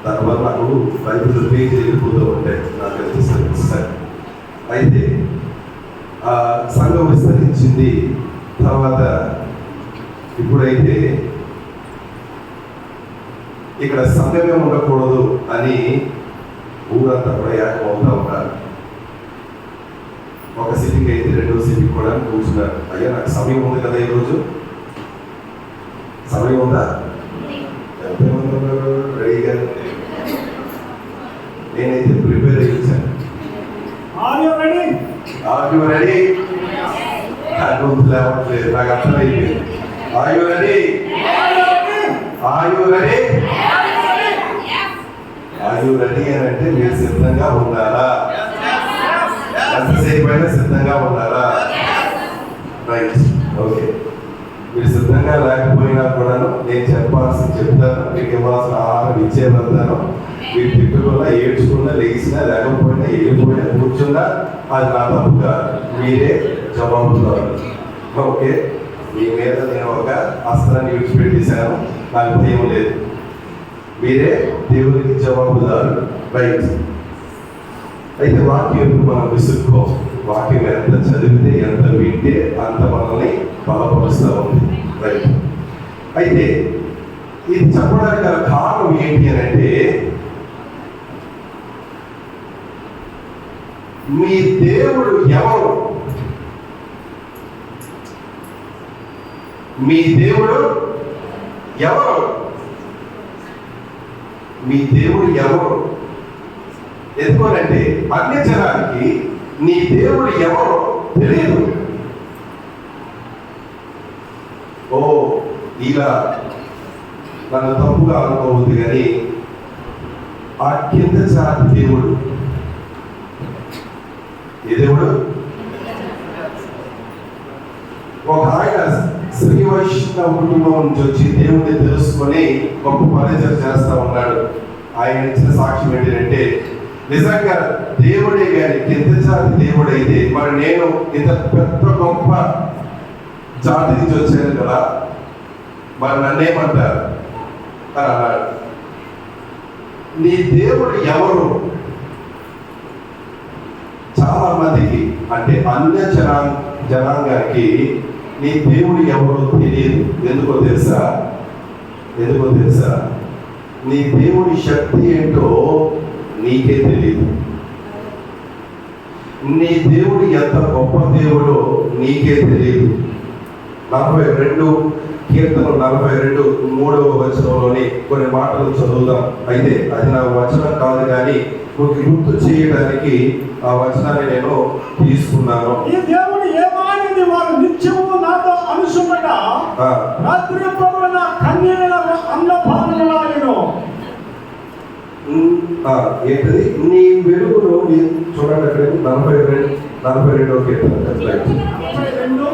దానివల్ల నాకు బైబిల్ పేజీ వెళ్ళిపోతూ ఉంటాయి, నాకు అనిపిస్తుంది. అయితే సంఘం విస్తరించింది. తర్వాత ఇప్పుడైతే ఇక్కడ సంఘమే ఉండకూడదు అని ఊరంతా కూడా ఏకమవుతా ఉన్నారు. ఒక సిటీకి అయితే రెండో సిటీకి కూడా కూర్చున్నారు. అయ్యా నాకు సమయం ఉంది కదా, ఈరోజు సమయం ఉందా? రెడీగా నేనైతే ప్రిపేర్ అయ్యించాను. లేవట్లేదు, నాకు అర్థమైంది. Are you ready? అని అంటే మీరు సిద్ధంగా ఉన్నారా? ఎంతసేపు అయినా సిద్ధంగా ఉన్నారా? Right, okay. మీరు సిద్ధంగా లేకపోయినా కూడా నేను చెప్పాల్సింది చెప్తాను, మీకు ఇవ్వాల్సిన ఆహారం ఇచ్చే వెళ్తాను. మీరు తిట్టుకున్నా, ఏడ్చుకున్నా, లేచినా, లేకపోయినా, వెళ్ళిపోయినా, కూర్చున్నా అది నా తప్పు కాదు, మీరే జవాబుదారు. ఓకే, మీ మీద నేను ఒక అస్త్రాన్ని విడిచిపెట్టేశాను, నాకు భయం లేదు, మీరే దేవునికి జవాబుదారు. రైట్. అయితే వాక్యం మనం విసుక్కో, వాక్యం ఎంత చదివితే ఎంత వింటే అంత మనల్ని బలపరుస్తూ ఉంది. రైట్. అయితే ఇది చెప్పడానికి గల కారణం ఏంటి అని అంటే, మీ దేవుడు ఎవరు? మీ దేవుడు ఎవరు? మీ దేవుడు ఎవరు? ఎందుకనంటే అన్య జనానికి నీ దేవుడు ఎవరో తెలియదు. ఓ ఇలా నన్ను తప్పుగా అనుకోవద్దు, కానీ ఆ కింద జాతి దేవుడు ఏ దేవుడు? ఒక ఆయన శ్రీ వైష్ణవ కుటుంబం నుంచి వచ్చి దేవుడిని తెలుసుకొని గొప్ప పరిచయం చేస్తా ఉన్నాడు. ఆయన ఇచ్చిన సాక్ష్యం ఏంటంటే, నిజంగా దేవుడే కానీ కింద జాతి దేవుడు అయితే మరి నేను ఇంత పెద్ద గొప్ప జాతి నుంచి వచ్చాను కదా, మరి నన్నేమంటారు అని అన్నాడు. నీ దేవుడు ఎవరు? చాలా మందికి అంటే అన్య జనాంగానికి నీ దేవుడు ఎవరో తెలియదు. ఎందుకో తెలుసా? నీ దేవుడి శక్తి ఏంటో నీకే తెలియదు. నీ దేవుడు ఎంత గొప్ప దేవుడో నీకే తెలియదు. 42 కీర్తన 42:3 కొన్ని మాటలు చదువుదాం. అయితే అది నా వచనం కాదు, కానీ గుర్తు చేయడానికి ఆ వచనాన్ని నేను తీసుకున్నాను. ఈ దేవుడు ఏమాయని వారు నిత్యము నాతో అనుసుండగా రాత్రి పగలు నా కన్నీళ్ళ అన్నపానములాయెను. ఏంటది? నీ వెలుగును చూడండి, అక్కడ 42 కీర్తన 42:3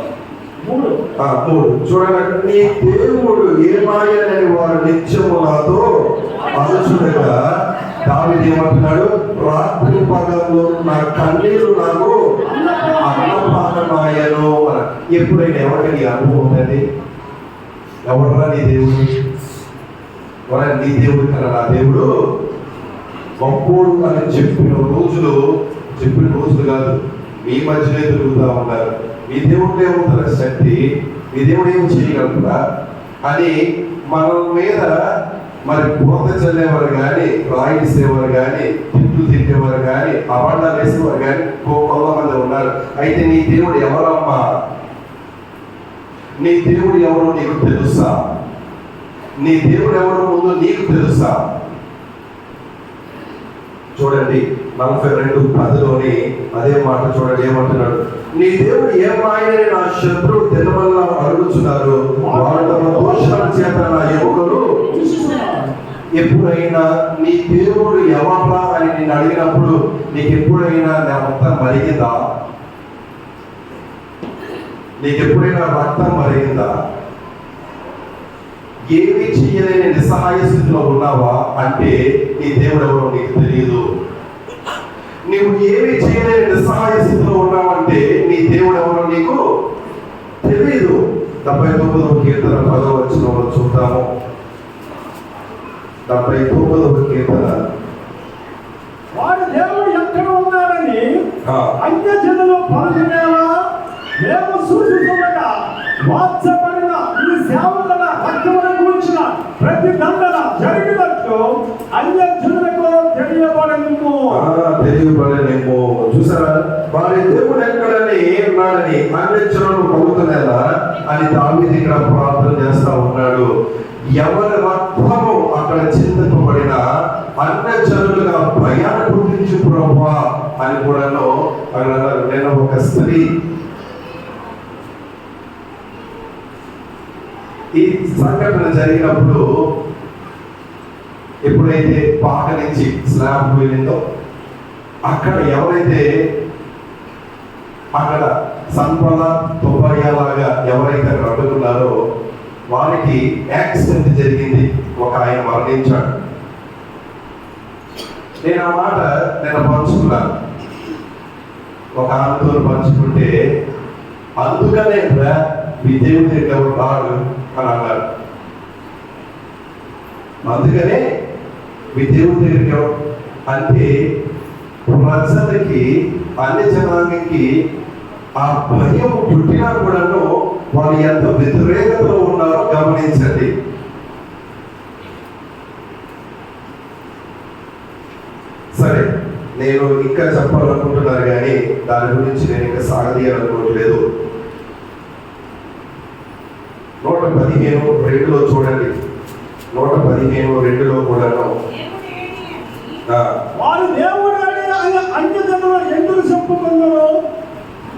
చూడండి. నీ దేవుడు ఏమాయని వారు నిత్యము నాతో అనుసుండగా దావీదు ఏమంటున్నాడు? రాత్రి పగలు నా కన్నీళ్లు నాకు ఎప్పుడైనా ఎవరికైనా ఈ అనుభవం ఉందండి? ఎవడరా నీ దేవుడు? నీ దేవుడు కన్నా నా దేవుడు గొప్పోడు అని చెప్పిన రోజులు కాదు, మీ మధ్యనే తిరుగుతూ ఉన్నారు. మీ దేవుడు ఏముంటారా శక్తి? మీ దేవుడు ఏమి చేయగలుగుతా అని మన మీద మరి బోధ చల్లేవారు కానీ, రాయిసేవారు కానీ, తిట్లు తిట్టేవారు కానీ, అబద్ధాలు వేసేవారు కానీ కొంతమంది ఉన్నారు. అయితే నీ దేవుడు ఎవరమ్మా? నీ దేవుడు ఎవరో నీకు తెలుసా? నీ దేవుడు ఎవరో ముందు నీకు తెలుసా? చూడండి 42:10లోని అదే మాట చూడండి, ఏమంటున్నాడు? నీ దేవుడు ఏమాయని నా శత్రువు తినవల్ల అడుగుతున్నారు, వారు తమ దోషాల చేత నా ఎముకలు. ఎప్పుడైనా నీ దేవుడు ఎవరా అని నేను అడిగినప్పుడు నీకు ఎప్పుడైనా రక్తం మరిగిందా? నీకు ఎప్పుడైనా రక్తం మరిగిందా? ఏమీ చేయలేని నిస్సహాయ స్థితిలో ఉన్నావా అంటే నీ దేవుడు ఎవరో నీకు తెలియదు. నీవు ఏమీ చేయలేని నిస్సహాయ స్థితిలో ఉన్నావంటే నీ దేవుడు ఎవరో నీకు తెలియదు. 79వ కీర్తన 10వ వచనంలో చూద్దాము. 79వ కీర్తన. వాడు దేవుడు ఎక్కడ ఉన్నాడని అన్య జనులు పలుకునేలా మేము సూచిస్తుండగా వార్చబడిన ఈ సేవకుల రక్తమును కూర్చిన ప్రతి దండన జరిగినట్లు అన్య జనులకు తెలియబడనిమ్ము. చూసారా, వారి దేవుడు ఎక్కడని ఉన్నాడని అన్య జనులు పలుకునేలా అని దావీదు ఇక్కడ ప్రార్థన చేస్తా ఉన్నాడు. ఎవరి రక్తము అక్కడ చిందింపబడిన అన్య జనులుగా భయాన్ని పుట్టించు ప్రభువా అని కూడాను అక్కడ నేను ఒక స్త్రీ ఈ సంఘటన జరిగినప్పుడు ఎప్పుడైతే పాక నుంచి స్లాబ్ వెళ్ళిందో అక్కడ ఎవరైతే అక్కడ సంపద తొంభైలాగా ఎవరైతే అక్కడ అడ్డుకున్నారో వారికి యాక్సిడెంట్ జరిగింది. ఒక ఆయన మరణించాడు. నేను ఆ మాట నేను పంచుకున్నాను, ఒక ఆమెతో పంచుకుంటే అందుకనే మీ దేవుడి దగ్గర రాడు అని అన్నారు. అందుకనే మీ దేవుడి దగ్గర అంటే ప్రజలకి అన్ని జనాంగకి ఆ భయం పుట్టినా కూడాను వాళ్ళు ఎంత వ్యతిరేకతలో ఉన్నారో గమనించండి. సరే, నేను ఇంకా చెప్పాలనుకుంటున్నాను కానీ దాని గురించి నేను ఇంకా సాగదీయాలనుకోవట్లేదు. 115:2లో చూడండి. 115:2లో కూడాను వారు దేవుడు అన్య జనులు ఎందుకు చెప్పుకున్నారు?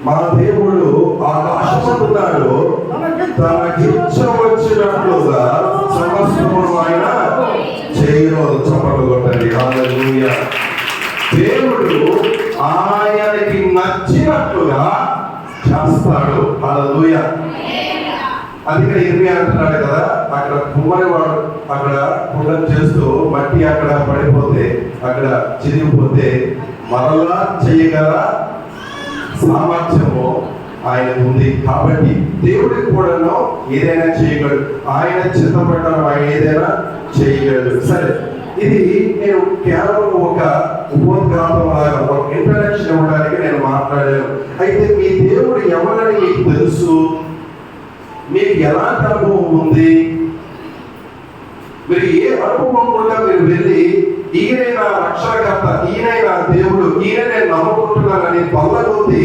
మా దేవుడు ఆకాశమందున్నాడు, తనకిచ్చ వచ్చినట్లుగా సమస్తమును ఆయన చేయను. చప్పట్లు కొట్టండి. హల్లెలూయా. దేవుడు ఆయనకి నచ్చినట్లుగా చేస్తాడు. హల్లెలూయా. అందుకని ఇర్మియా అంటున్నాడు కదా, అక్కడ కుమ్మరివాడు అక్కడ కుండను చేస్తూ మట్టి అక్కడ పడిపోతే అక్కడ చిరిగిపోతే మరలా చేయగల సామర్థ్యము ఆయన ఉంది. కాబట్టి దేవుడికి కూడాను ఏదైనా చేయగలడు. ఆయన చిత్తపడ్డాను, ఆయన ఏదైనా చేయగలడు. సరే, ఇది నేను కేవలం ఒక ఉపోద్ఘాతం లాగా ఒక ఇంట్రడక్షన్ ఇవ్వడానికి నేను మాట్లాడాను. అయితే మీ దేవుడు ఎవరని మీకు తెలుసు? మీకు ఎలాంటి అనుభవం ఉంది? మీరు ఏ అనుభవం కూడా మీరు వెళ్ళి ఈయనే నా రక్షణకర్త, ఈయనే నా దేవుడు, ఈయన నేను నమ్ముకుంటున్నానని బల్లగొద్ది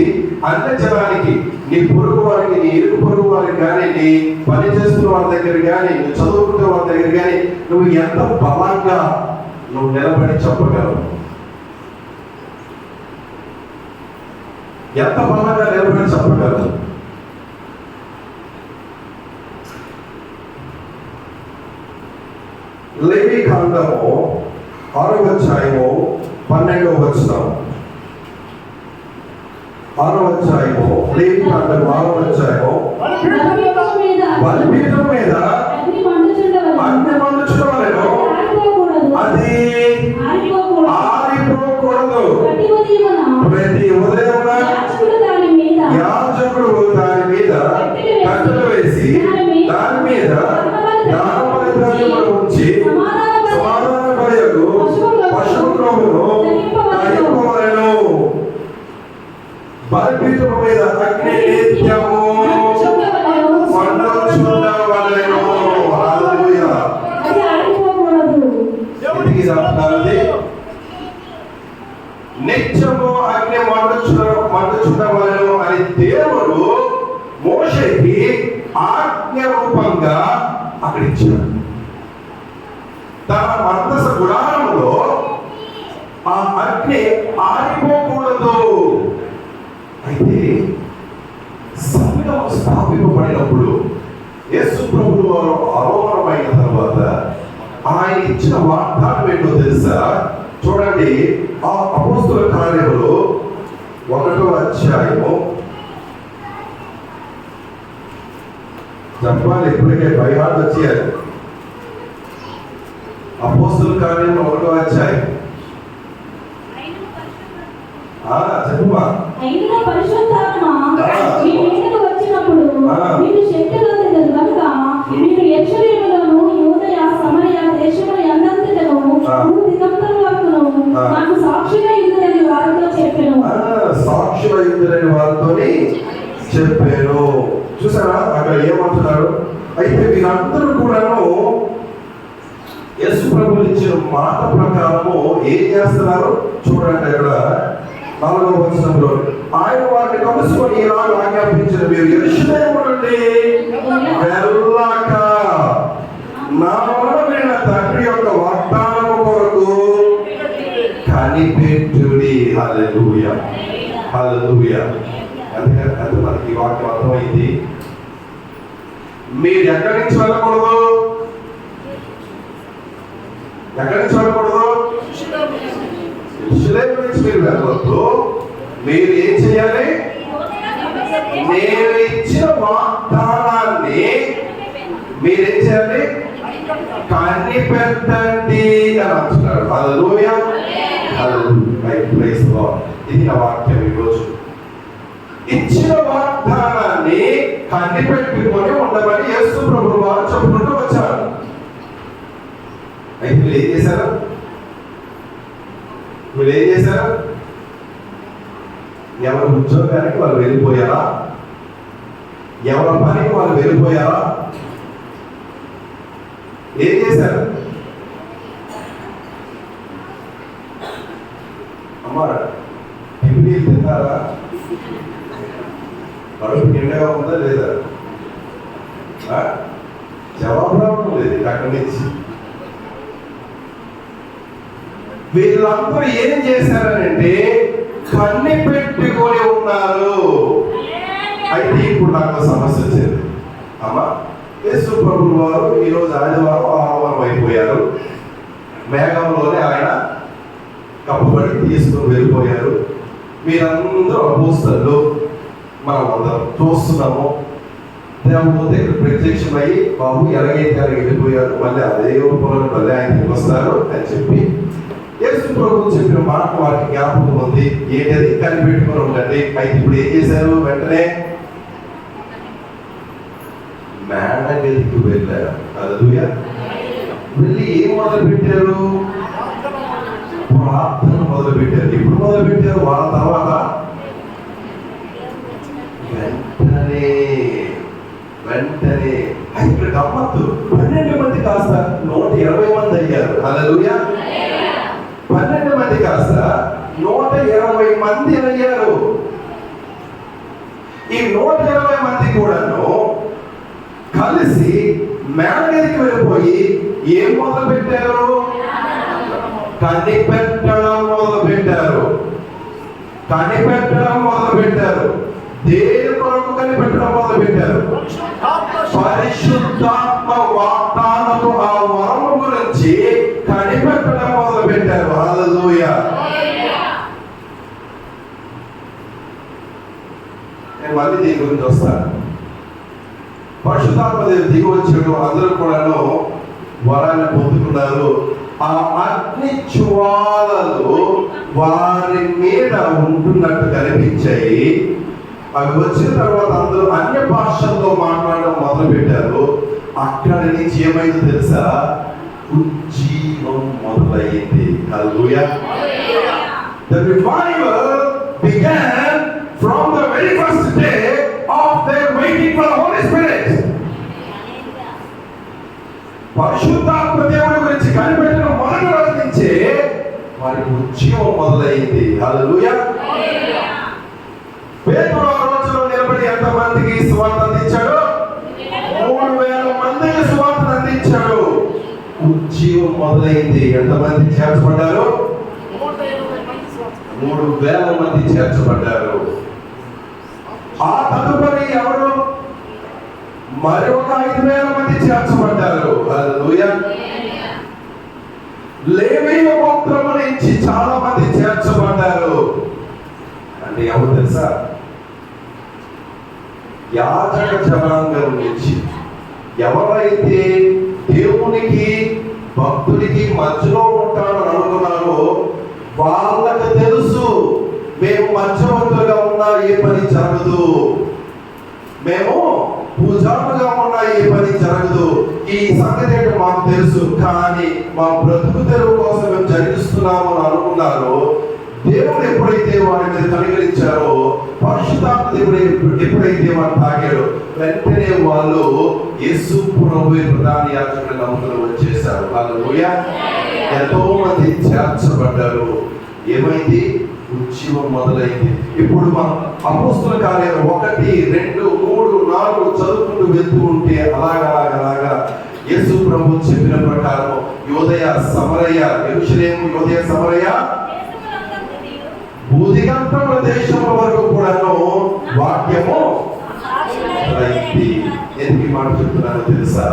అన్ని జనానికి, నీ పొరుగు వారికి, నీ ఇరుగు పొరుగు వారికి కానీ, నీ పని చేస్తున్న వాళ్ళ దగ్గర కానీ, నువ్వు చదువుకునే వాళ్ళ దగ్గర కానీ నువ్వు ఎంత బలంగా నువ్వు నిలబడి చెప్పగలవు? ఎంత బలంగా నిలబడి చెప్పగలవు? లేవి కాండము 6వ అధ్యాయము 12వ వచనం. 6వ అధ్యాయము లేవి కాండము 6వ అధ్యాయము బలిపీఠం మీద అగ్ని మండుచుండవలెను, అది ఆరిపోకూడదు. ప్రతి ఉదయమున యాజకుడు దాని మీద బలిపీఠం మీద అగ్ని నిత్యము మండుచుండవలెను. హల్లెలూయా. అది ఆగిపోకూడదు. ఎందుకు చెప్తారది? నిత్యము అగ్ని మండుచుండవలెను అని దేవుడు మోషేకి ఆజ్ఞ రూపంగా అక్కడ ఇచ్చాడు. తన మందస గుడారంలో ఆ అగ్ని ఆరిపోకూడదు. అయితే సంఘం స్థాపింపబడినప్పుడు యేసు ప్రభువు వారు ఆరోహణమైన తర్వాత ఆయన ఇచ్చిన వాగ్దానం ఏంటో తెలుసా? చూడండి, ఆ అపోస్తుల కార్యములు 1వ అధ్యాయము. చెప్పాలి, ఇప్పటికే బైహార్ట్ వచ్చేయాలి. అపోస్తుల కార్యం 1వ అధ్యాయం. చెప్పుమా. అయినా పరిశుద్ధాత్మ మీ మీదకు వచ్చినప్పుడు మీరు శక్తి పొందెదరు కనుక మీరు యెరూషలేములోను యూదయ సమరయ దేశముల యందంతటను దిగంతరం వరకును నాకు సాక్షిగా ఉందని వారితో చెప్పెను. సాక్షిగా ఉందని వారితోని చెప్పాను. చూసారా అక్కడ ఏమంటున్నారు? అయితే వీరందరూ కూడాను యేసు ప్రభువు ఇచ్చిన మాట ప్రకారము ఏం చేస్తున్నారు? చూడండి, అక్కడ 4వ వచనంలో ఆయన వారిని కలుసుకొని ఇలాగ ఆజ్ఞాపించిన, మీరు యెరూషలేము నుండి వెళ్ళాక నా వలన విన్న తండ్రి యొక్క వాగ్దానము కొరకు కనిపెట్టుడి. హల్లెలూయా, హల్లెలూయా. అందుకే మనకి ఈ వాక్యం అర్థమైంది. మీరు ఎక్కడి నుంచి వెళ్ళకూడదు? ఎక్కడి నుంచి వెళ్ళకూడదు? యెరూషలేము నుంచి మీరు వెళ్ళవద్దు. మీరు ఏం చేయాలి? నేను ఇచ్చిన వాగ్దానాన్ని మీరేం చేయాలి? కనిపెట్టండి అని అంటున్నారు. Hallelujah, hallelujah. Praise the Lord. ఇది నా వాక్యం ఈరోజు. ఇచ్చిన వాగ్దానాన్ని కనిపెట్టుకొని ఉండమని యేసు ప్రభువు వారు చెప్పుకుంటూ వచ్చారు. అయితే మీరు ఏం చేశారు? ఎవరి ఉద్యోగానికి వాళ్ళు వెళ్ళిపోయారా? ఎవరి పనికి వాళ్ళు వెళ్ళిపోయారా? ఏం చేశారు? అమ్మా, టిఫిన్ తిన్నారా? కడుపు నిండగా ఉందా లేదా? జవాబు రావడం లేదు అక్కడి నుంచి. వీళ్ళందరూ ఏం చేశారంటే కన్ని పెట్టుకొని ఉన్నారు. అయితే ఇప్పుడు నాకు సమస్య వచ్చింది. అమ్మా, యేసు ప్రభువు వారు ఈరోజు ఆదివారం ఆహ్వానం అయిపోయారు. మేఘంలోనే ఆయన కప్పబడి తీసుకుని వెళ్ళిపోయారు. మీరందరూ అపోస్తలులు, మనం అందరం చూస్తున్నాము. దేవుడు దగ్గర ప్రత్యక్షమయ్యి, బాబు ఎలాగైతే అలాగే వెళ్ళిపోయారు, మళ్ళీ అదే రూపంలో మళ్ళీ ఆయనకి వస్తారు అని చెప్పి యేసు ప్రభువు చెప్పిన మాట వారికి జ్ఞాపకం ఉంది. ఏంటది? కనిపెట్టుకొని ఉండండి. అయితే ఇప్పుడు ఏం చేశారు? వెంటనే మేడగదికి వెళ్ళారు. హల్లెలూయా. వెళ్ళి ఏం మొదలు పెట్టారు? ప్రార్థన మొదలు పెట్టారు. ఇప్పుడు మొదలు పెట్టారు? వాళ్ళ తర్వాత వెంటనే ఇక్కడ గమ్మత్తు, 12 మంది కాస్త 120 మంది అయ్యారు. హల్లెలూయా. 12 మంది కాస్త 120 మంది అయ్యారు. ఈ 120 మంది కూడాను కలిసి మేడగదికి వెళ్ళిపోయి ఏం మొదలు పెట్టారు? కనిపెట్టడం మొదలు పెట్టారు. కనిపెట్టడం మొదలు పెట్టారు. దేని కొరకు కనిపెట్టడం మొదలు పెట్టారు? పరిశుద్ధాత్మ వాగ్దానము, ఆ వరము గురించి కనిపెట్టడం మొదలు పెట్టారు. హల్లెలూయా. నేను మళ్ళీ దీని గురించి వస్తాను. పరిశుద్ధాత్మ దేవుడు దిగి వచ్చాడు. అందరూ కూడాను వరాన్ని పొందుకున్నారు. ఆ అగ్ని జ్వాలలు వారి మీద ఉంటున్నట్టు కనిపించాయి. అవి వచ్చిన తర్వాత అందరూ అన్య భాషల్లో మాట్లాడడం మొదలు పెట్టారు. అక్కడి నుంచి ఏమైందో తెలుసా? ఉజ్జీవం మొదలయ్యింది. హల్లెలూయా. The revival began from from the very first day of their waiting for the Holy Spirit. పరిశుద్ధాత్మ దేవుడి గురించి కనిపెట్టిన మొదటి రోజు నుంచే వారికి ఉద్యమం మొదలైంది. హల్లెలూయా. పేతురు ఆ రోజులో నిలబడి ఎంతమందికి సువార్త అందించాడు? 3,000 మందికి సువార్త అందించాడు. ఉద్యమం మొదలైంది. ఎంతమంది చేర్చబడ్డారు? 3,000 మంది చేర్చబడ్డారు. ఆ తదుపరి ఎవరు? మరి ఒక 5,000 మంది చేర్చబడ్డారు. హల్లెలూయా. లేవీ గోత్రము నుంచి చాలా మంది చేర్చబడ్డారు. అంటే ఎవరు తెలుసా? యాజక జనాంగం నుంచి. ఎవరైతే దేవునికి భక్తుడికి మధ్యలో ఉంటాడని అనుకున్నారో వాళ్ళకి తెలుసు, మేము మధ్యవర్తులుగా ఉన్నా ఏ పని జరగదు, మేము పూజారులుగా ఉన్నా ఏ పని జరగదు, ఈ సంగతి ఏంటో మాకు తెలుసు, కానీ మా బ్రతుకు తెరువు కోసం మేము జరిగిస్తున్నాము అని అనుకున్నారు. దేవుడు ఎప్పుడైతే వారి మీద కనికరించారో, పరిశుద్ధాత్మ దేవుడు ఎప్పుడైతే వారు తాగాడో, వెంటనే వాళ్ళు యేసు ప్రభువే ప్రధాన యాజకుడిని నమ్ముకుని వచ్చేసారు. హల్లెలూయా. ఎంతో మంది చేర్చబడ్డారు. ఏమైంది? ఉద్యమం మొదలైంది. ఇప్పుడు మా అపోస్తుల కార్యాలు 1, 2, 3, 4 చదువుకుంటూ వెళ్తూ ఉంటే అలాగా యేసు ప్రభు చెప్పిన ప్రకారం యోదయ సమరయ, యెరూషలేము, యోదయ సమరయ, భూదిగంతముల దేశం వరకు కూడాను వాక్యము మొదలైంది. ఎందుకు ఈ మాట చెప్తున్నానో తెలుసా?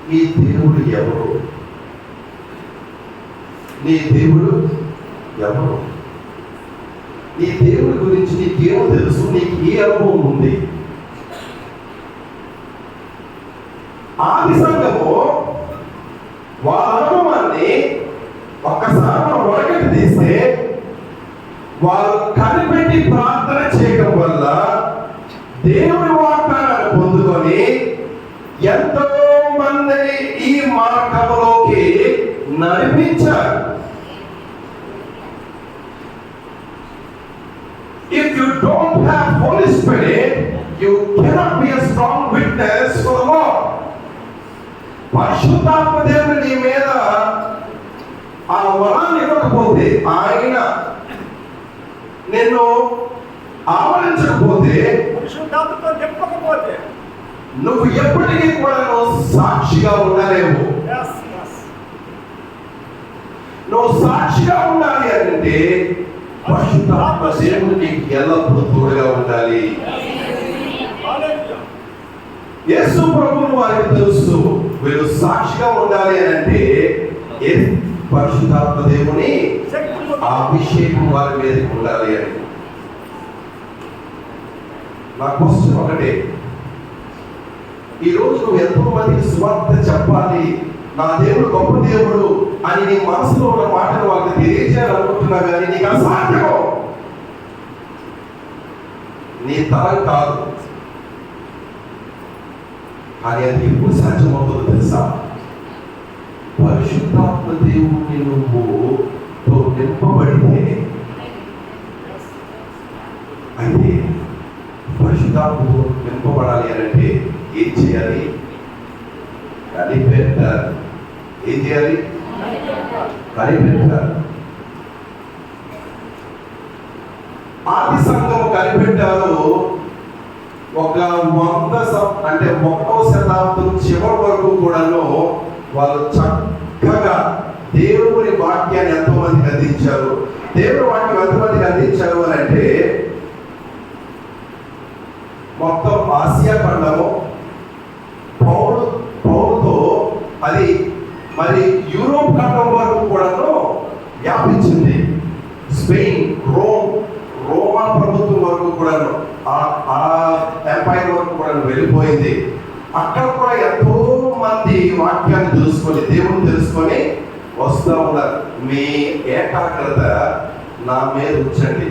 నీ దేవుడు ఎవరు? నీ దేవుడు ఎవరు? నీ దేవుడి గురించి నీకేమో తెలుసు, నీకు ఏ అనుభవం ఉంది? ఆది సంఘము వాళ్ళ అనుభవాన్ని ఒక్కసారి మనం ఒడగట్టి తీస్తే, వారు కనిపెట్టి ప్రార్థన చేయడం వల్ల దేవుడి వాగ్దానాన్ని పొందుకొని ఎంతో మందిని ఈ మార్గంలోకి నడిపించారు. If you don't have Holy Spirit, you cannot be a strong witness for the Lord. పరిశుద్ధాత్మ దేవుడు నీ మీద ఆ వరాన్ని ఇవ్వకపోతే, ఆయన నిన్ను ఆవరించకపోతే, పరిశుద్ధాత్మతో చెప్పకపోతే నువ్వు ఎప్పటికీ కూడా సాక్షిగా ఉండలేవు. నువ్వు సాక్షిగా ఉండాలి అంటే పరిశుద్ధాత్మ దేవుడు నీకు ఎల్లప్పుడూ తోడుగా ఉండాలి. యేసు ప్రభువును వారికి తెలుసు, వీళ్ళు సాక్షిగా ఉండాలి అని అంటే పరిశుద్ధాత్మ దేవుని ఆ అభిషేకం వారి మీద ఉండాలి అని. నా క్వశ్చన్ ఒకటే, ఈరోజు నువ్వు ఎంతో మందికి సువార్త చెప్పాలి, నా దేవుడు గొప్ప దేవుడు అని నీ మనసులో ఉన్న మాటను వాళ్ళకి తెలియజేయాలనుకుంటున్నా, కానీ నీకు అసాధ్యం. నీ తరం కాదు. కానీ అది ఎప్పుడు సాధ్యమవుతుందో తెలుసా? పరిశుద్ధాత్మ దేవుడిని నువ్వు నింపబడితే. అయితే పరిశుద్ధాత్మతో నింపబడాలి అంటే ఏం చేయాలి? కనిపెట్టాలి. ఏం చేయాలి? కనిపెట్టాలి. ఆది సంఘము కనిపెట్టారు. ఒక 100 అంటే 1వ శతాబ్దం చివరి వరకు కూడాను వాళ్ళు చక్కగా దేవుని వాక్యాన్ని ఎంతో మందికి అందించారు. దేవుని వాక్యం ఎంతమందికి అందించారు అని అంటే, మొత్తం ఆసియా ఖండము పౌలుతో అది మరి యూరోప్ ఖండం వరకు కూడాను వ్యాపించింది. స్పెయిన్, రోమా ప్రభుత్వం వరకు కూడాను, ఆ ఎంపైర్ వరకు కూడా వెళ్ళిపోయింది. అక్కడ కూడా ఎంతో మంది వాక్యాన్ని తెలుసుకొని, దేవుని తెలుసుకొని వస్తూ ఉన్నారు. మీ ఏకాగ్రత నా మీద ఉంచండి.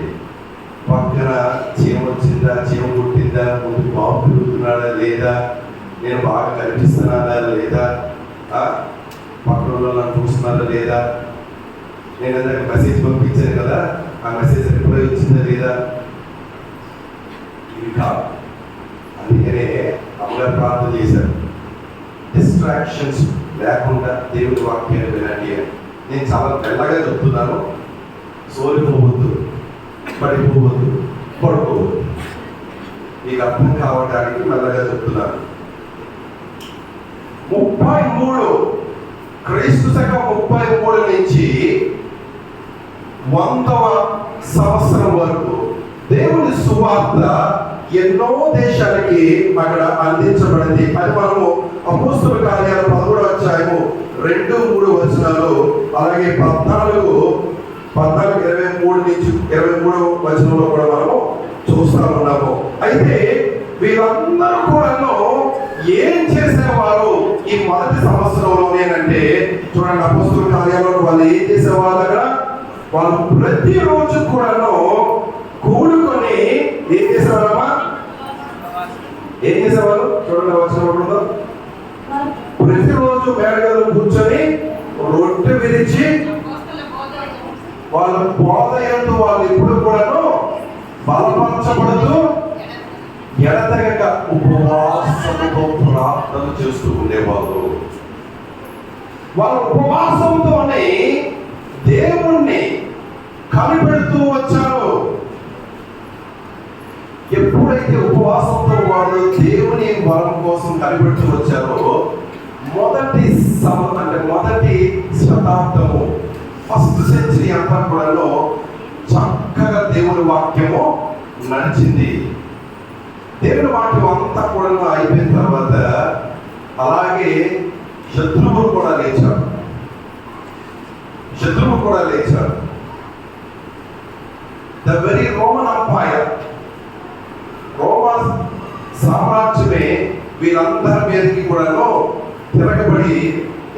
పక్కన చీమ వచ్చిందా, చీమ పుట్టిందా, ముందు బాబు తిరుగుతున్నాడా లేదా, నేను బాగా కనిపిస్తున్నానా లేదా, పక్కన నన్ను చూస్తున్నారా లేదా, నేను ఏదైనా మెసేజ్ పంపించాను కదా, ఆ మెసేజ్ రిప్లై వచ్చిందా లేదా, ఇవి కాదు. అందుకనే అమ్మగారు ప్రార్థన చేశారు, డిస్ట్రాక్షన్స్ లేకుండా దేవుని వాక్యాన్ని వినండి అని. నేను చాలా మెల్లగా చెప్తున్నాను, సోలిపోవద్దు, పడిపోవద్దు, పడుకోవద్దు. మీకు అర్థం కావడానికి మెల్లగా చెప్తున్నాను. 33 క్రీస్తు శకం 33 నుంచి 100వ సంవత్సరం వరకు దేవుని సువార్త ఎన్నో దేశాలకి అక్కడ అందించబడింది. అది మనము అపోస్తలుల కార్యాలు 11వ అధ్యాయము 2-3 వచనాలు, అలాగే 14-23 నుంచి 23వ వచనంలో కూడా మనము చూస్తా ఉన్నాము. అయితే వీళ్ళందరూ కూడా ఏం చేసేవారు ఈ మొదటి సంవత్సరంలోనేనంటే, చూడండి అపోస్తలుల కార్యాలలో వాళ్ళు ఏం చేసేవాళ్ళు, అక్కడ వాళ్ళు ప్రతిరోజు కూడాను కూడుకొని ఏం చేసేవారమ్మా, ఏం చేసేవారు చూడండి వచ్చినప్పుడు ప్రతిరోజు మేడగలు కూర్చొని రొట్టె విరిచి వాళ్ళ బోధ యందు వాళ్ళు ఇప్పుడు కూడాను బలపరచబడుతూ ఎడతెగక ఉపవాసంతో ప్రార్థన చేస్తూ ఉండేవాళ్ళు. వాళ్ళ ఉపవాసంతోనే దేవుణ్ణి కనిపెడుతూ వచ్చారు. ఎప్పుడైతే ఉపవాసంతో వాళ్ళు దేవుని వరం కోసం కనిపెడుతూ వచ్చారో, మొదటి శతాబ్దము, ఫస్ట్ సెంచరీ అంతా కూడా చక్కగా దేవుని వాక్యము నడిచింది. దేవుని వాక్యం అంతా కూడా అయిపోయిన తర్వాత అలాగే శత్రువులు కూడా లేచారు. ద వెరీ రోమన్ ఎంపైర్, రోమా సామ్రాజ్యమే వీళ్ళందరి మీదకి కూడా తిరగబడి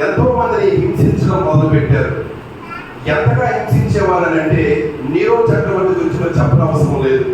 ఎంతో మందిని హింసించడం మొదలు పెట్టారు. ఎంతగా హింసించేవారని అంటే నీరో చక్రవర్తి గురించి చెప్పనవసరం లేదు.